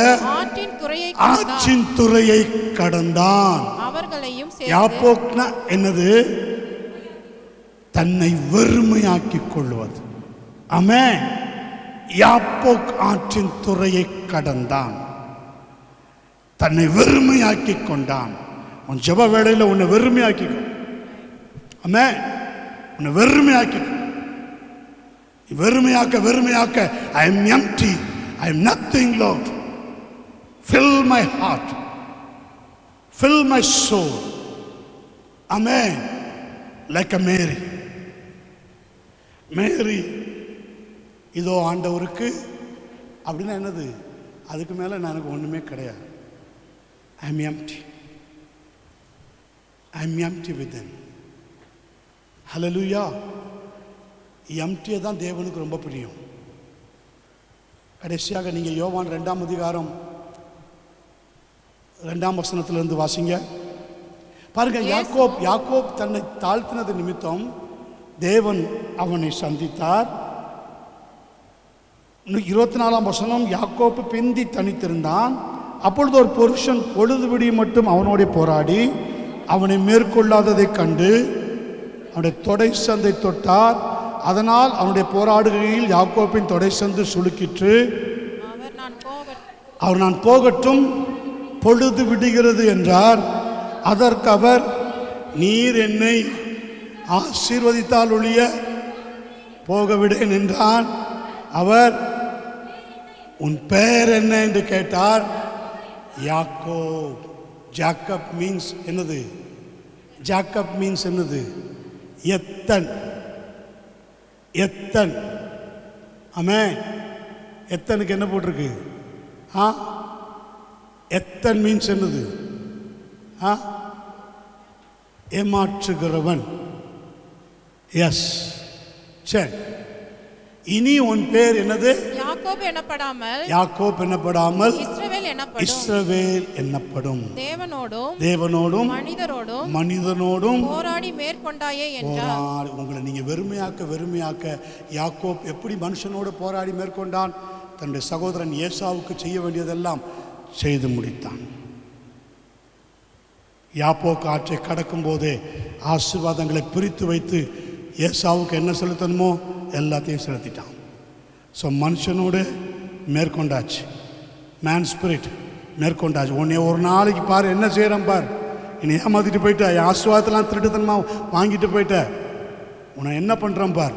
ஆற்றின் துறையை கடந்தான். அவர்களையும் யாப்போக்னா என்னது? தன்னை வெறுமையாக்கிக் கொள்வது. ஆமென். யாப்போக் ஆற்றின் துறையை கடந்தான், தன்னை வெறுமையாக்கிக் கொண்டான். உன் ஜெப வேளையில் உன்னை வெறுமையாக்கிக்கோ. ஆமென். உன்னை வெறுமையாக்கிக்கோ. வெறுமையாக்க I am empty, I am nothing, Lord. Fill my heart, fill my soul. Amen. Like a Mary இதோ ஆண்டவருக்கு அப்படின்னா என்னது? அதுக்கு மேலே எனக்கு ஒன்றுமே கிடையாது. I am empty within. Hallelujah. எம்டியை தான் தேவனுக்கு ரொம்ப பிடிக்கும். கடைசியாக நீங்கள் யோவான் 2ஆம் அதிகாரம் 2ஆம் வசனத்திலிருந்து வாசிங்க. பாருங்க, யாக்கோப் தன்னை தாழ்த்தினது நிமித்தம் தேவன் அவனை சந்தித்தார். 24ஆம் வசனம், யாக்கோப்பு பிந்தி தனித்திருந்தான். அப்பொழுது ஒரு புருஷன் பொழுது விடிய மட்டும் அவனோட போராடி அவனை மேற்கொள்ளாததை கண்டு அவனுடைய தொடை சந்தை தொட்டார். அதனால் அவனுடைய போராடுகையில் யாக்கோப்பின் தொடை சந்து சுளுக்கிற்று. அவர் நான் போகட்டும், பொழுது விடுகிறது என்றார். அதற்கு அவர், நீர் என்னை ஆசீர்வதித்தால் ஒழிய போகவிடேன் என்றான். அவர், உன் பெயர் என்ன என்று கேட்டார். யாக்கோப். ஜாக்கப் மீன்ஸ் என்னது? ஜாக்கப் மீன்ஸ் என்னது? எத்தன். ஆமென். எத்தனுக்கு என்ன போட்டிருக்கு? எத்தன் மீன்ஸ் என்னது? ஏமாற்றுகிறவன். எஸ். சரி, இனி உன் பேர் என்னது? யாக்கோப் என்னப்படாமல் இஸ்ரவேல் என்னப்படும். தேவனோடும் மனிதனோடும் போராடி மேற்கொண்டாயே என்றார். உங்களை நீங்க வெறுமையாக்க யாக்கோப் எப்படி மனுஷனோடு போராடி மேற்கொண்டான்? தன்னுடைய சகோதரன் ஏசாவுக்கு செய்ய வேண்டியதெல்லாம் செய்து முடித்தான். யாப்போக்கு ஆற்றை கடக்கும் போதே ஆசீர்வாதங்களை பிரித்து வைத்து ஏசாவுக்கு என்ன செலுத்தணுமோ எல்லாத்தையும் செலுத்திட்டான். ஸோ மனுஷனோடு மேற்கொண்டாச்சு. மேன் ஸ்பிரிட் மேற்கொண்டாச்சு. உன்னை ஒரு நாளைக்கு பாரு என்ன செய்கிறான் பார். என்னை ஏமாத்திட்டு போயிட்ட, என் ஆசீர்வாதத்தெல்லாம் திருட்டுத்தனமாக வாங்கிட்டு போயிட்ட, உன்னை என்ன பண்ணுறான் பார்.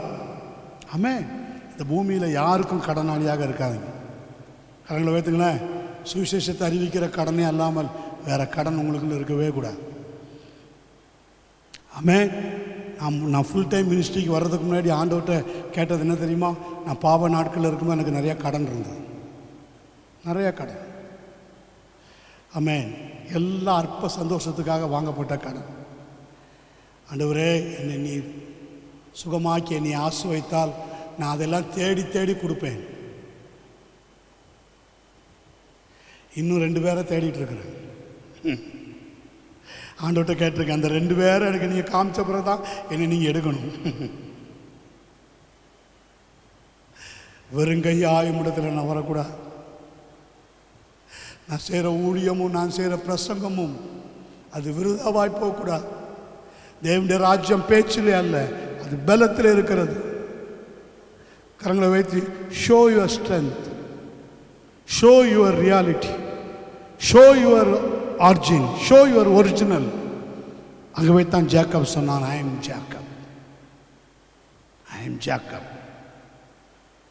ஆமென். இந்த பூமியில் யாருக்கும் கடனாளியாக இருக்காதுங்க. கடன்களை வைத்துங்களேன். சுவிசேஷத்தை அறிவிக்கிற கடனே அல்லாமல் வேற கடன் உங்களுக்குன்னு இருக்கவே கூடாது. ஆமென். நான் ஃபுல் டைம் மினிஸ்ட்ரிக்கு வர்றதுக்கு முன்னாடி ஆண்டவர்கிட்ட கேட்டது என்ன தெரியுமா? நான் பாவ நாட்களில் இருக்கும்போது எனக்கு நிறையா கடன் இருந்தது, நிறையா கடன். ஆமென். எல்லா அற்ப சந்தோஷத்துக்காக வாங்கப்பட்ட கடன். ஆண்டவரே, என்னை நீ சுகமாக்கி என்னை ஆசீர்வதித்தால் நான் அதெல்லாம் தேடி தேடி கொடுப்பேன். இன்னும் 2 பேரை தேடிட்டு இருக்கிறேன். ஆண்டவர்கிட்ட கேட்டிருக்கேன், அந்த 2 பேரை எனக்கு நீங்கள் காமிச்ச பிறகு தான் என்னை நீங்கள் எடுக்கணும். வெறுங்கையாயும் இடத்துல நான் வரக்கூடாது. நான் செய்கிற ஊழியமும் நான் செய்கிற பிரசங்கமும் அது விருதாவாய் போகக்கூடாது. தேவனுடைய ராஜ்யம் பேச்சிலே அல்ல, அது பலத்தில் இருக்கிறது. கரங்களை வைத்து show your strength, show your reality, show your origin, show your original. அங்கே வைத்தான் ஜேக்கப் சொன்னான், I am Jacob, I am Jacob,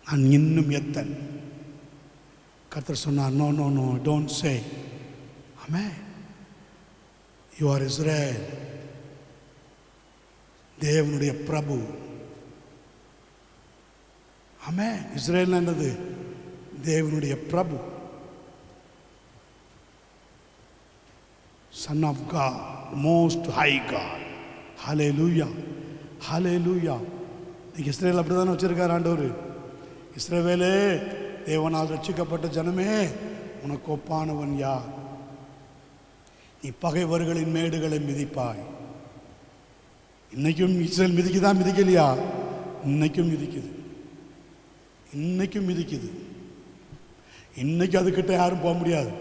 நான் இன்னும் எத்தன். கர்த்தர் சொன்னார், no no no, don't say. Amen. You are Israel, தேவனுடைய பிரபு. ஆமென். இஸ்ரேல் என்னது? தேவனுடைய பிரபு, Son of God, Most High God. Hallelujah, Hallelujah. இன்னைக்கு இஸ்ரேல் அப்படி தானே வச்சிருக்கார் ஆண்டவர். இஸ்ரவேலே, தேவனால் ரட்சிக்கப்பட்ட ஜனமே, உனக்கு ஒப்பானவன் யார்? நீ பகைவர்களின் மேடுகளை மிதிப்பாய். இன்னைக்கும் இஸ்ரேல் மிதிக்குதா மிதிக்கலையா? இன்னைக்கும் மிதிக்குது, இன்னைக்கும் மிதிக்குது. இன்னைக்கு அதுக்கிட்ட யாரும் போக முடியாது.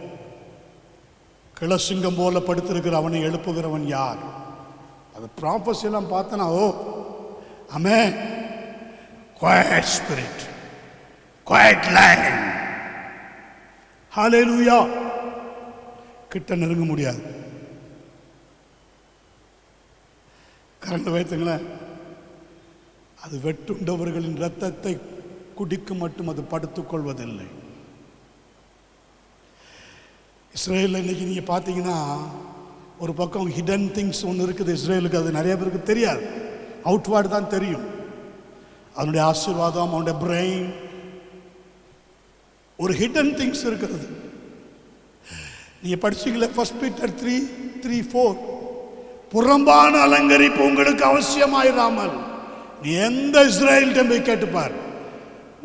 கிளசிங்கம் போல படுத்திருக்கிற அவனை எழுப்புகிறவன் யார்? அது ப்ராஃபஸி எல்லாம் பார்த்தனா, oh amen. Quiet spirit, quiet line. Hallelujah. கிட்ட நெருங்க முடியாது. கரண்ட் வைத்துங்களேன். அது வெட்டுண்டவர்களின் இரத்தத்தை குடிக்க மட்டும் அது படுத்துக் கொள்வதில்லை. இஸ்ரேலில் இன்னைக்கு நீங்கள் பார்த்தீங்கன்னா, ஒரு பக்கம் ஹிடன் திங்ஸ் ஒன்று இருக்குது இஸ்ரேலுக்கு. அது நிறைய பேருக்கு தெரியாது, அவுட்வார்டு தான் தெரியும். அதனுடைய ஆசீர்வாதம், அவனுடைய பிரெயின், ஒரு ஹிடன் திங்ஸ் இருக்கிறது. நீங்கள் படிச்சீங்களே 1 Peter 3:3-4, புறம்பான அலங்கரிப்பு உங்களுக்கு அவசியமாயிராமல் நீ எந்த இஸ்ரேல்கிட்ட போய் கேட்டுப்பார்,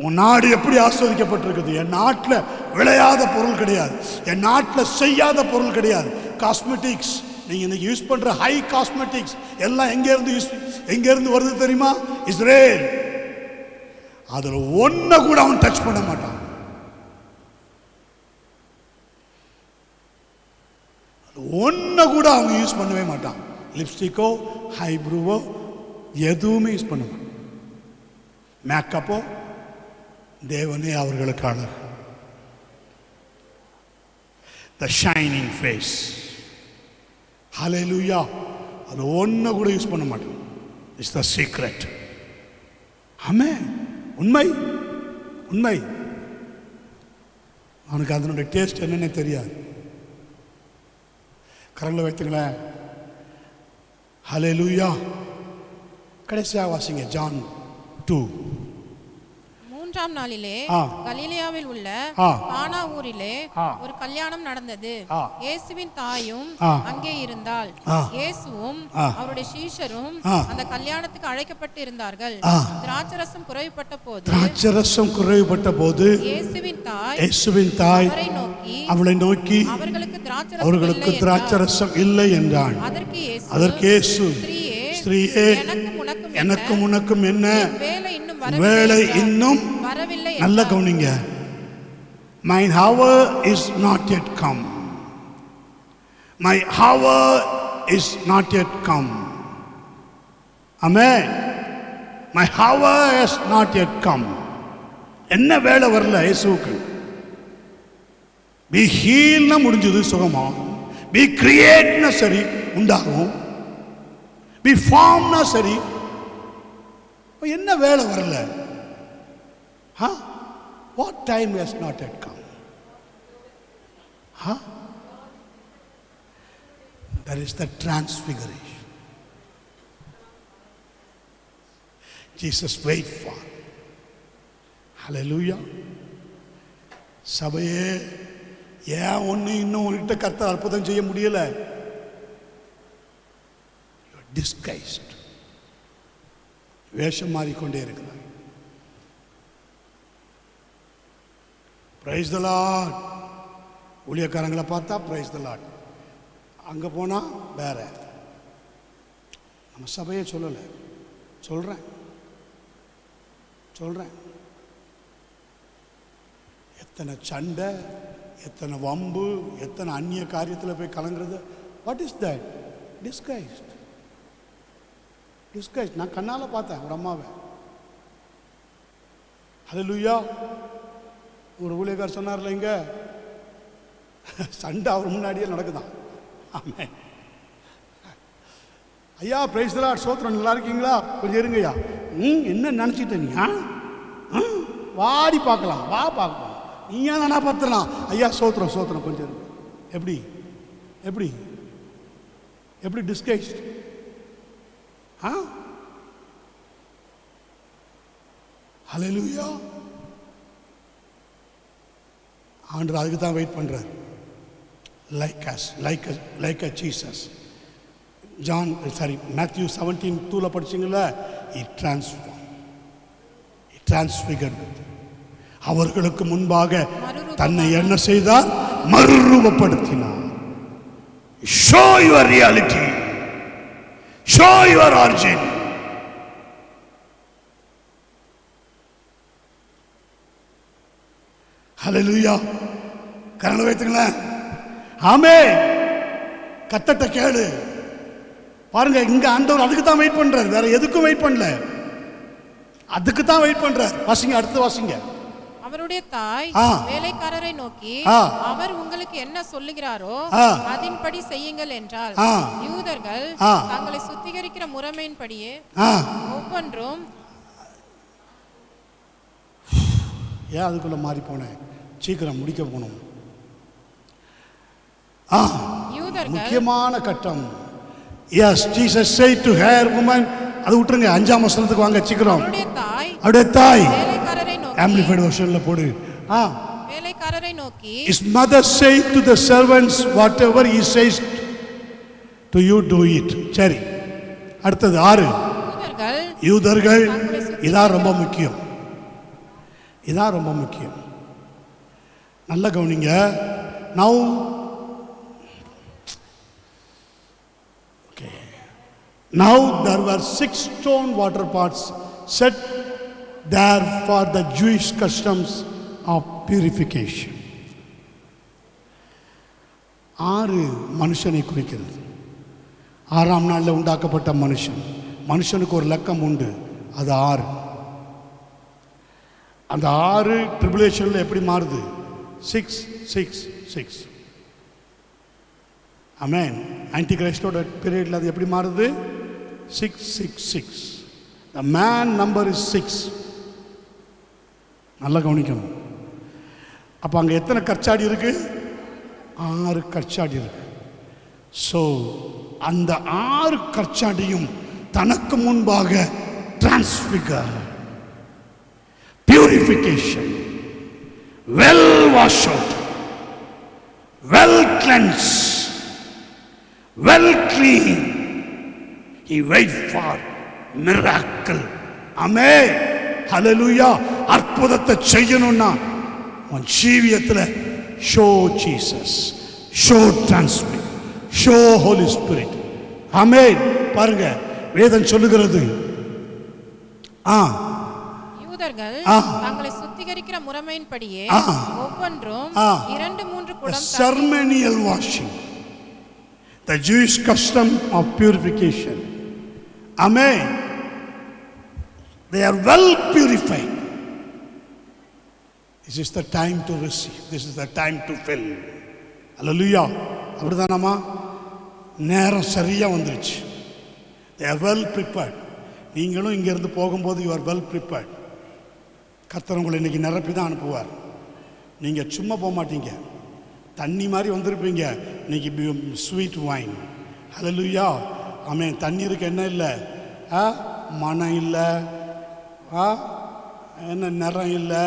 உன் நாடு எப்படி ஆஸ்வதிக்கப்பட்டிருக்குது. என் நாட்டில் விளையாத பொருள் கிடையாது, என் நாட்டில் செய்யாத பொருள் கிடையாது. காஸ்மெட்டிக்ஸ், நீங்கள் இன்னைக்கு யூஸ் பண்ணுற ஹை காஸ்மெட்டிக்ஸ் எல்லாம் எங்கேருந்து வருது தெரியுமா? இஸ்ரேல். அதில் ஒன்றை கூட அவன் டச் பண்ண மாட்டான். ஒன்றை கூட அவங்க யூஸ் பண்ணவே மாட்டான். லிப்ஸ்டிக்கோ ஹைப்ரூவோ எதுவுமே யூஸ் பண்ண மாட்டான். மேக்கப்போ தேவனே அவர்களுக்கு அழகு. The shining face. Hallelujah. அது ஒன்றை கூட யூஸ் பண்ண மாட்டோம். It's the secret. ஆமென். உண்மை, உண்மை. அவனுக்கு அதனுடைய டேஸ்ட் என்னன்னே தெரியாது. கரங்களை வைத்துங்களேன். ஹல்லேலூயா. கடைசியாக வாசிங்க ஜான் 2. 3ஆம் நாளிலே கலிலேயாவில் உள்ள கானா ஊரிலே ஒரு கல்யாணம் நடந்தது. இயேசுவின் தாயும் அங்கே இருந்தாள். இயேசுவும் அவருடைய சீஷரும் அந்த கல்யாணத்துக்கு அழைக்கப்பட்டு இருந்தார்கள். திராட்சரசம் குறைவுபட்ட போது இயேசுவின் தாய் அவளை நோக்கி அவர்களுக்கு திராட்சரசம் இல்லை என்றாள். அதற்கு இயேசு, ஸ்திரீயே, எனக்கும் உனக்கும் என்ன வேலை இன்னும் வரவில்லை. நல்ல கவனிங்க. My hour is not yet come. My hour is not yet come. Amen. My hour has not yet come. என்ன வேலை வரல இயேசுவுக்கு. Be healed முடிஞ்சது, சுகமாகும். Be create சரி உண்டாகும். Be formed சரி. என்ன வேலை வரல? What time has not yet come? That is the transfiguration. Jesus wait for. Hallelujah. சபையே, ஏன் ஒன்று இன்னும் உன்கிட்ட கர்த்தர் அற்புதம் செய்ய முடியல? You are disguised. வேஷம் மாறிக்கொண்டே இருக்கிறார். Praise the Lord. ஊழியக்காரங்களை பார்த்தா praise the Lord, அங்கே போனால் வேற. நம்ம சபையை சொல்லலை, சொல்கிறேன். எத்தனை சண்டை, எத்தனை வம்பு, எத்தனை அந்நிய காரியத்தில் போய் கலங்குறது. What is that? டிஸ்கைஸ்ட். நான் கண்ணால் பார்த்தேன் ஒரு அம்மாவை. ஹல்லேலூயா. ஒரு ஊழியக்காரர் சொன்னார்ல, இங்கே சண்டை அவர் முன்னாடியே நடக்குதான். ஆமென். ஐயா பிரைஸ் தி லார்ட், சோத்திரம், நல்லா இருக்கீங்களா? கொஞ்சம் இருங்கய்யா. என்ன நினச்சிட்ட நீ? வாடி பார்க்கலாம், வா பார்க்கலாம். நீ ஏன் நானா பார்த்துலாம்? ஐயா சோத்திரம் கொஞ்சம் இருக்கு. எப்படி எப்படி எப்படி டிஸ்கைஸ்ட்? ஹல்லேலூயா. ஆண்டவர் அதுக்கு தான் வெயிட் பண்ணுறார். Like a Jesus. Matthew 17:2 படிச்சிங்கள, transfigured with. அவர்களுக்கு முன்பாக தன்னை என்ன செய்தார்? மறுரூபப்படுத்தினார். Show your reality, show your origin. Hallelujah. கரங்களை வைத்துங்களேன். ஆமென். கத்தட்ட கேளு. பாருங்க, இங்க ஆண்டவர் அதுக்கு தான் வெயிட் பண்றார், வேற எதுக்கும் வெயிட் பண்ணல. அதுக்கு தான் வெயிட் பண்றார். வாசிங்க, அடுத்து வாசிங்க. அவருடைய தாய் வேலைக்காரரை நோக்கி, அவர் உங்களுக்கு என்ன சொல்லுகிறாரோ அதன்படி செய்யுங்கள் என்றால், யூதர்கள் தங்களை சுத்திகரிக்கிற முறைமையின்படியே ஒவ்வொன்றும். ஏன் அதுக்குள்ள மாறி போனேன்? சீக்கிரம் முடிக்க போனோம். முக்கியமான கட்டம். Yes, Jesus said to her, woman. அது விட்டுருங்க, 5ஆம் வசனத்துக்கு வாங்க சீக்கிரம். அவருடைய தாய் amplified versionல போடு. வேலைக்காரரை நோக்கி, his mother said to the servants, whatever he says to you, do it. சரி, அடுத்தது 6. யூதர்கள். இதான் ரொம்ப முக்கியம். நல்ல கவனிங்க. Now there were 6 stone water pots set there for the Jewish customs of purification. 6 மனுஷனை குறிக்கிறது. 6ஆம் நாளில் உண்டாக்கப்பட்ட மனுஷனுக்கு ஒரு லக்கம் உண்டு, அது 6. அந்த 6 ட்ரிபுலேஷனில் எப்படி மாறுது? 666. ஆமென். ஆன்டி கிரைஸ்டோட பீரியடில் அது எப்படி மாறுது? 666. The man number is 6. நல்லா கவனிக்கணும். அப்போ அங்கே எத்தனை கற்சாடி இருக்கு? 6 கற்சாடி இருக்கு. ஸோ அந்த 6 கற்சாடியும் தனக்கு முன்பாக டிரான்ஸ்ஃபிகர், purification, well washed out, well cleansed, well clean. He wait for miracle. Amen. Hallelujah. அற்புதத்தை செய்யணும்னா உன் ஜீவியத்தில் show Jesus, show transfigure, show Holy Spirit. Amen. பாருங்க, வேதம் சொல்லுகிறது, யூதர்கள் தங்களை சுத்திகரிக்கிற முறைமையின்படியே ஒவ்வொன்றும் 2-3 குடம். ceremonial washing, the Jewish custom of purification. Amen. They are well purified. This is the time to receive. This is the time to fill. Hallelujah. அப்படிதானம்மா? நேரம் சரியா வந்துருச்சு. They are well prepared. நீங்களும் இங்கிருந்து போகும்போது you are well prepared. கர்த்தர் உங்களை இன்னைக்கு நிரப்பி தான் அனுப்புவார். நீங்கள் சும்மா போக மாட்டீங்க, தண்ணி மாதிரி வந்திருப்பீங்க. இன்னைக்கு ஸ்வீட் வைன். ஹல்லேலூயா. ஆமென். தண்ணீருக்கு என்ன இல்லை? மனம் இல்லை, என்ன நிறம் இல்லை,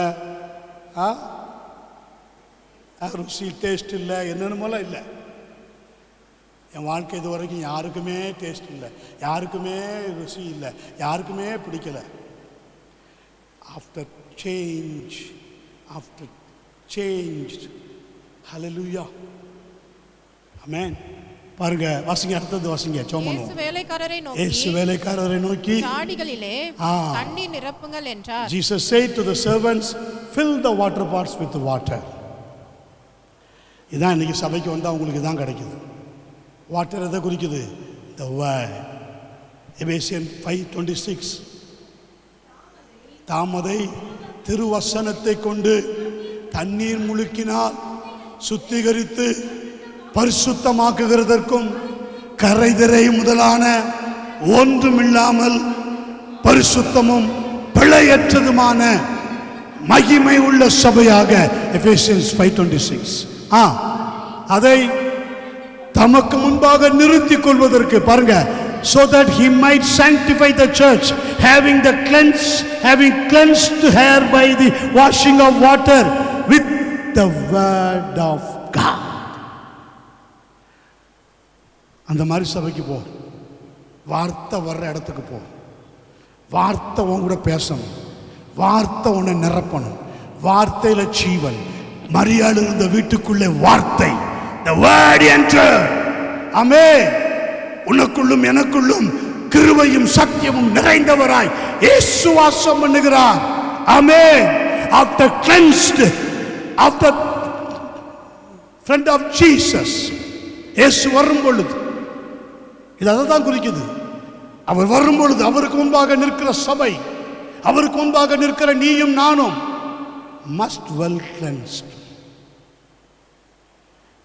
ருசி டேஸ்ட் இல்லை, என்னென்னமோலாம் இல்லை. என் வாழ்க்கை இது வரைக்கும் யாருக்குமே டேஸ்ட் இல்லை, யாருக்குமே ருசி இல்லை, யாருக்குமே பிடிக்கலை. ஆஃப்டர் சேஞ்ச் ஹல்லேலூயா ஆமென். பாருங்க, வாசிங்க, அடுத்தது வாசிங்க. இயேசு வேலைக்காரரை நோக்கி ஜாடிகளிலே தண்ணீர் நிரப்புங்கள் என்றார். Jesus said to the servants, fill the water pots with water. இதான் இன்னைக்கு சபைக்கு வந்தால் உங்களுக்கு இதான் கிடைக்குது. வாட்டர் எதை குறிக்குது? The word. எபேசியன் 5:26 தாமதை திருவசனத்தை கொண்டு தண்ணீர் முழுக்கினால் சுத்திகரித்து பரிசுத்தமாக்குகிறதற்கும் கரைதிரை முதலான ஒன்றுமில்லாமல் பரிசுத்தமும் பிழையற்றதுமான மகிமை உள்ள சபையாக எபேசியன்ஸ் 5:26 அதை தமக்கு முன்பாக நிறுத்திக் கொள்வதற்கு பாருங்க, so that he might sanctify the church, having cleansed her by the washing of water with the word of God. அந்த மாதிரி சபைக்கு போ, வார்த்தை வர்ற இடத்துக்கு போ, வார்த்தை உன் கூட பேசணும், வார்த்தை உன்னை நிரப்பணும், வார்த்தையில ஜீவன். மரியாள் இருந்த வீட்டுக்குள்ளே வார்த்தை, the word entered. ஆமென். உனக்குள்ளும் எனக்குள்ளும் கிருபையும் சத்தியமும் நிறைந்தவராய் இயேசு வாசம் பண்ணுகிறார். ஆமென். After cleansed of the friend of Jesus, இயேசு வரும் பொழுது, இது அதை தான் குறிக்குது. அவர் வரும் பொழுது அவருக்கு முன்பாக நிற்கிற சபை, அவருக்கு முன்பாக நிற்கிற நீயும் நானும் must well cleansed.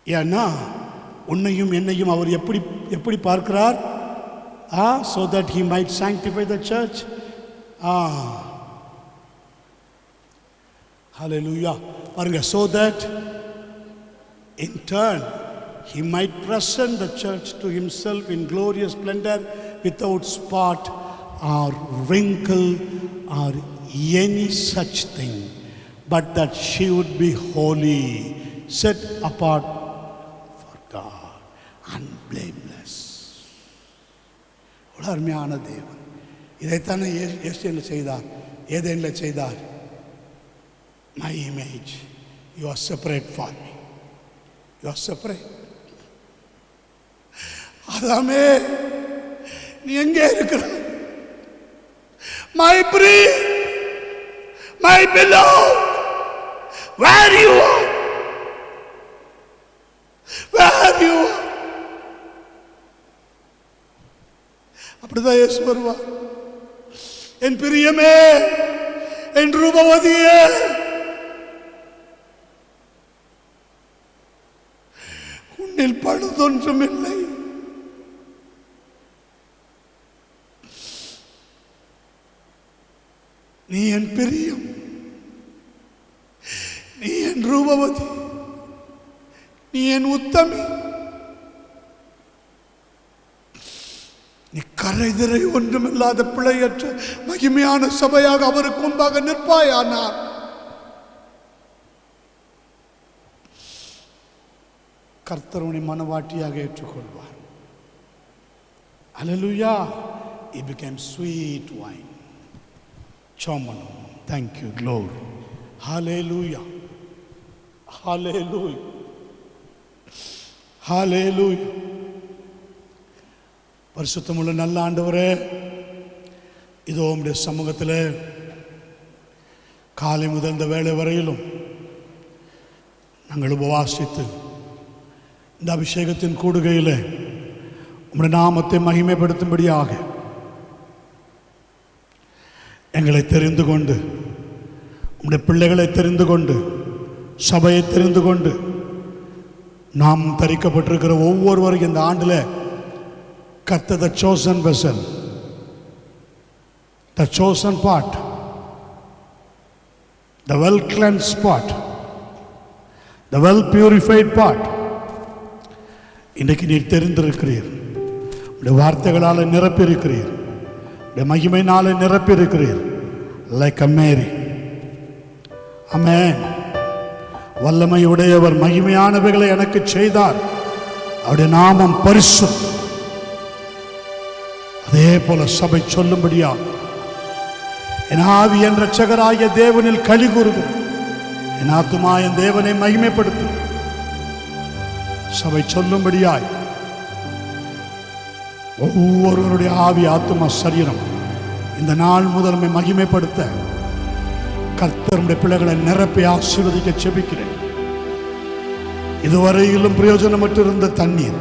ஏன்னா உன்னையும் என்னையும் அவர் எப்படி பார்க்கிறார்? so that he might sanctify the church. hallelujah. பாருங்க, so that in turn he might present the church to himself in glorious splendor, without spot or wrinkle or any such thing, but that she would be holy, set apart for God, unblameless. அருமையான தேவன் இதைத்தானே ஏசேனில் செய்தார், ஏதேனில் செய்தார். My image, you are separate for me, you are separate. ஆதாமே, நீ எங்கே இருக்கிற? My breed, my beloved, where you are, where you are. அப்படிதான் இயேசு வருவார். என் பிரியமே, என் ரூபவதியே, உன்னில் பழுதொன்றுமில்லை. நீ என் பிரியம், நீ என் ரூபவதி, நீ என் உத்தமி, நீ கரைதிரை ஒன்றுமில்லாத பிழையற்ற மகிமையான சபையாக அவருக்கு முன்பாக நிற்பாயானார். கர்த்தர் உன்னை மனவாட்டியாக ஏற்றுக்கொள்வார். ஹல்லேலூயா. It became sweet wine. Chomanam. Thank you, glory. Hallelujah. Hallelujah. Hallelujah. பரிசுத்தமுள்ள நல்ல ஆண்டவரே, இதோ உம்முடைய சமூகத்தில் காலை முதல் இந்த வேளை வரையிலும் நாங்கள் உபவாசித்து இந்த அபிஷேகத்தின் கூடுகையில் உம்முடைய நாமத்தை மகிமைப்படுத்தும்படியாக எங்களை தெரிந்து கொண்டு, உம்முடைய பிள்ளைகளை தெரிந்து கொண்டு, சபையை தெரிந்து கொண்டு, நாம் தரிக்கப்பட்டிருக்கிற ஒவ்வொருவரும் இந்த ஆண்டில் கர்த்தர் the chosen vessel, the chosen part, the well cleansed part, the well purified part, இன்றைக்கு நீர் தெரிந்திருக்கிறீர். உடைய வார்த்தைகளால் நிரப்பியிருக்கிறீர், உடைய மகிமையினாலே நிரப்பியிருக்கிறீர். like a Mary. Amen. வல்லமை உடையவர் மகிமையானவைகளை எனக்கு செய்தார், அவருடைய நாமம் பரிசுத்தம். அதே போல சபை சொல்லும்படியா என் ஆவி என் இரட்சகராகிய தேவனில் களி கூறுகிறது, என் ஆத்துமா என் தேவனை மகிமைப்படுத்தும். சபை சொல்லும்படியாய் ஒவ்வொருவருடைய ஆவி ஆத்துமா சரீரம் இந்த நாள் முதல் மகிமைப்படுத்த கர்த்தருடைய பிள்ளைகளை நிரப்பி ஆசீர்வதிக்க செபிக்கிறேன். இதுவரையிலும் பிரயோஜனமற்றிருந்த தண்ணீர்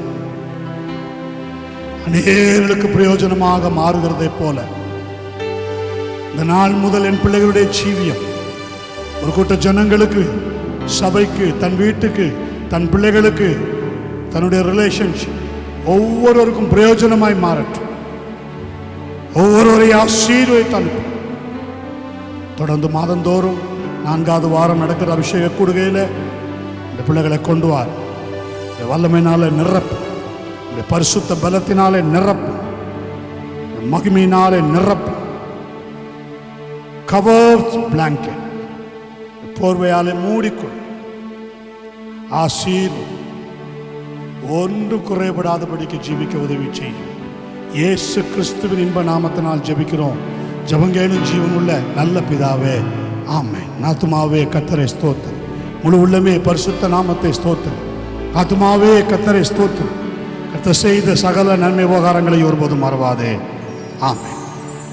அநேகர்களுக்கு பிரயோஜனமாக மாறுகிறதை போல இந்த நாள் முதல் என் பிள்ளைகளுடைய ஜீவியம் ஒரு கூட்ட ஜனங்களுக்கு, சபைக்கு, தன் வீட்டுக்கு, தன் பிள்ளைகளுக்கு, தன்னுடைய ரிலேஷன்ஷிப் ஒவ்வொருவருக்கும் பிரயோஜனமாய் மாறட்டும். ஒவ்வொருவரையும் ஆசீர்வதித்து அனுப்பும். தொடர்ந்து மாதந்தோறும் 4வது வாரம் நடக்கிற அபிஷேக கூடுகையில் இந்த பிள்ளைகளை கொண்டு வார். வல்லமையினாலே நிரப்பு, பரிசுத்த பலத்தினாலே நிரப்பு, மகிமையினாலே நிரப்பு. கவர்ஸ் பிளாங்கெட், போர்வையாலே மூடிக்கொள். ஆசீர்வாதம் ஒன்று குறைபடாதபடிக்கு ஜீவிக்க உதவி செய்யும். இயேசு கிறிஸ்துவின் இன்ப நாமத்தினால் ஜெபிக்கிறோம். ஜெபங்கேளும் ஜீவனுள்ள நல்ல பிதாவே, ஆமென். ஆத்துமாவே கர்த்தரை ஸ்தோத்திரி, முழு உள்ளமே பரிசுத்த நாமத்தை ஸ்தோத்திரி. ஆத்துமாவே கர்த்தரை ஸ்தோத்திரி. கர்த்தர் செய்த சகல நன்மை உபகாரங்களை ஒருபோதும் மறவாதே, ஆமென்.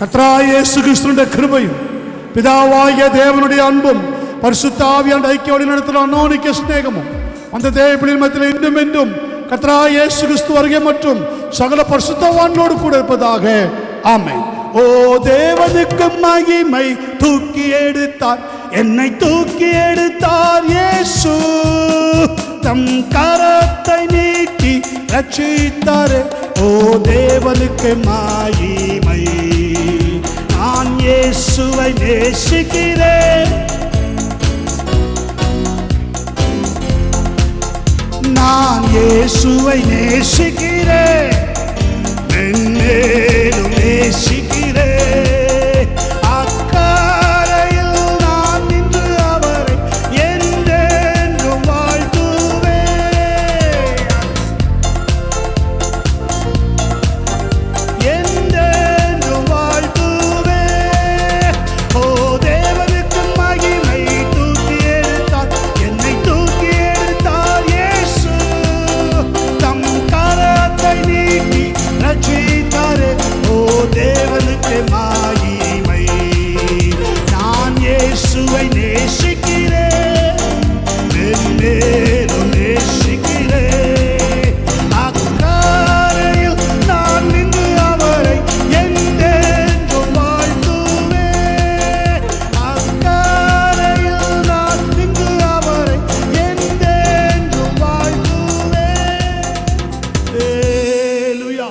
கர்த்தராகிய இயேசு கிறிஸ்துவின் கிருபையும் பிதாவாகிய தேவனுடைய அன்பும் பரிசுத்த ஆவியானவருடைய ஐக்கிய நடத்துகிற அநோனிக்க சிநேகமும் அந்த தேவப்பிள்ளையின் மத்தியில் இன்றும் என்றும் கர்த்தராகிய இயேசு கிறிஸ்து வருகை மற்றும் சகல பரிசுத்தவான்களோடு கூட இருப்பதாக, ஆமென். ஓ தேவனுக்கு மகிமை, தூக்கி எடுத்தார், என்னை தூக்கி எடுத்தார் இயேசு. தம் கரத்தை நீட்டி ரட்சித்தாரே, ஓ தேவனுக்கு மகிமை. நான் இயேசுவை நேசிக்கிறேன், நான் இயேசுவை நேசிக்கிறேன், மென்மேலும் நேசிக்கிறேன். அக்கரையில் நான் நின்று அவரை என்றென்றும் வாழ்த்துவேன், என்றென்றும் வாழ்த்துவேன். ஓ தேவனுக்கு மகிமை, தூக்கி எடுத்தார், என்னை தூக்கி எடுத்தார் இயேசு. தம் கரத்தை நீட்டி ரட்சித்தாரே, ஓ தேவனுக்கு மகிமை. நான் இயேசுவை நேசிக்கிறேன், மென்மேலும் நேசிக்கிறேன். அக்கரையில் நான் நின்று அவரை என்றென்றும் வாழ்த்துவேன், அக்கரையில் நான் நின்று அவரை என்றென்றும் வாழ்த்துவேன். அல்லேலூயா,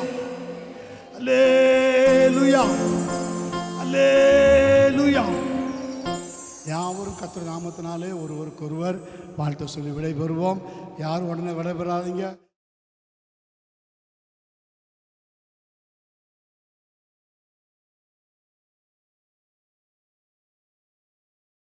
அல்லேலூயா, அல்லேலூயா. யாவரும் கர்த்தர் நாமத்தினாலே ஒருவருக்கொருவர் வாழ்த்து சொல்லி விடைபெறுவோம். யாரும் உடனே விடைபெறாதீங்க.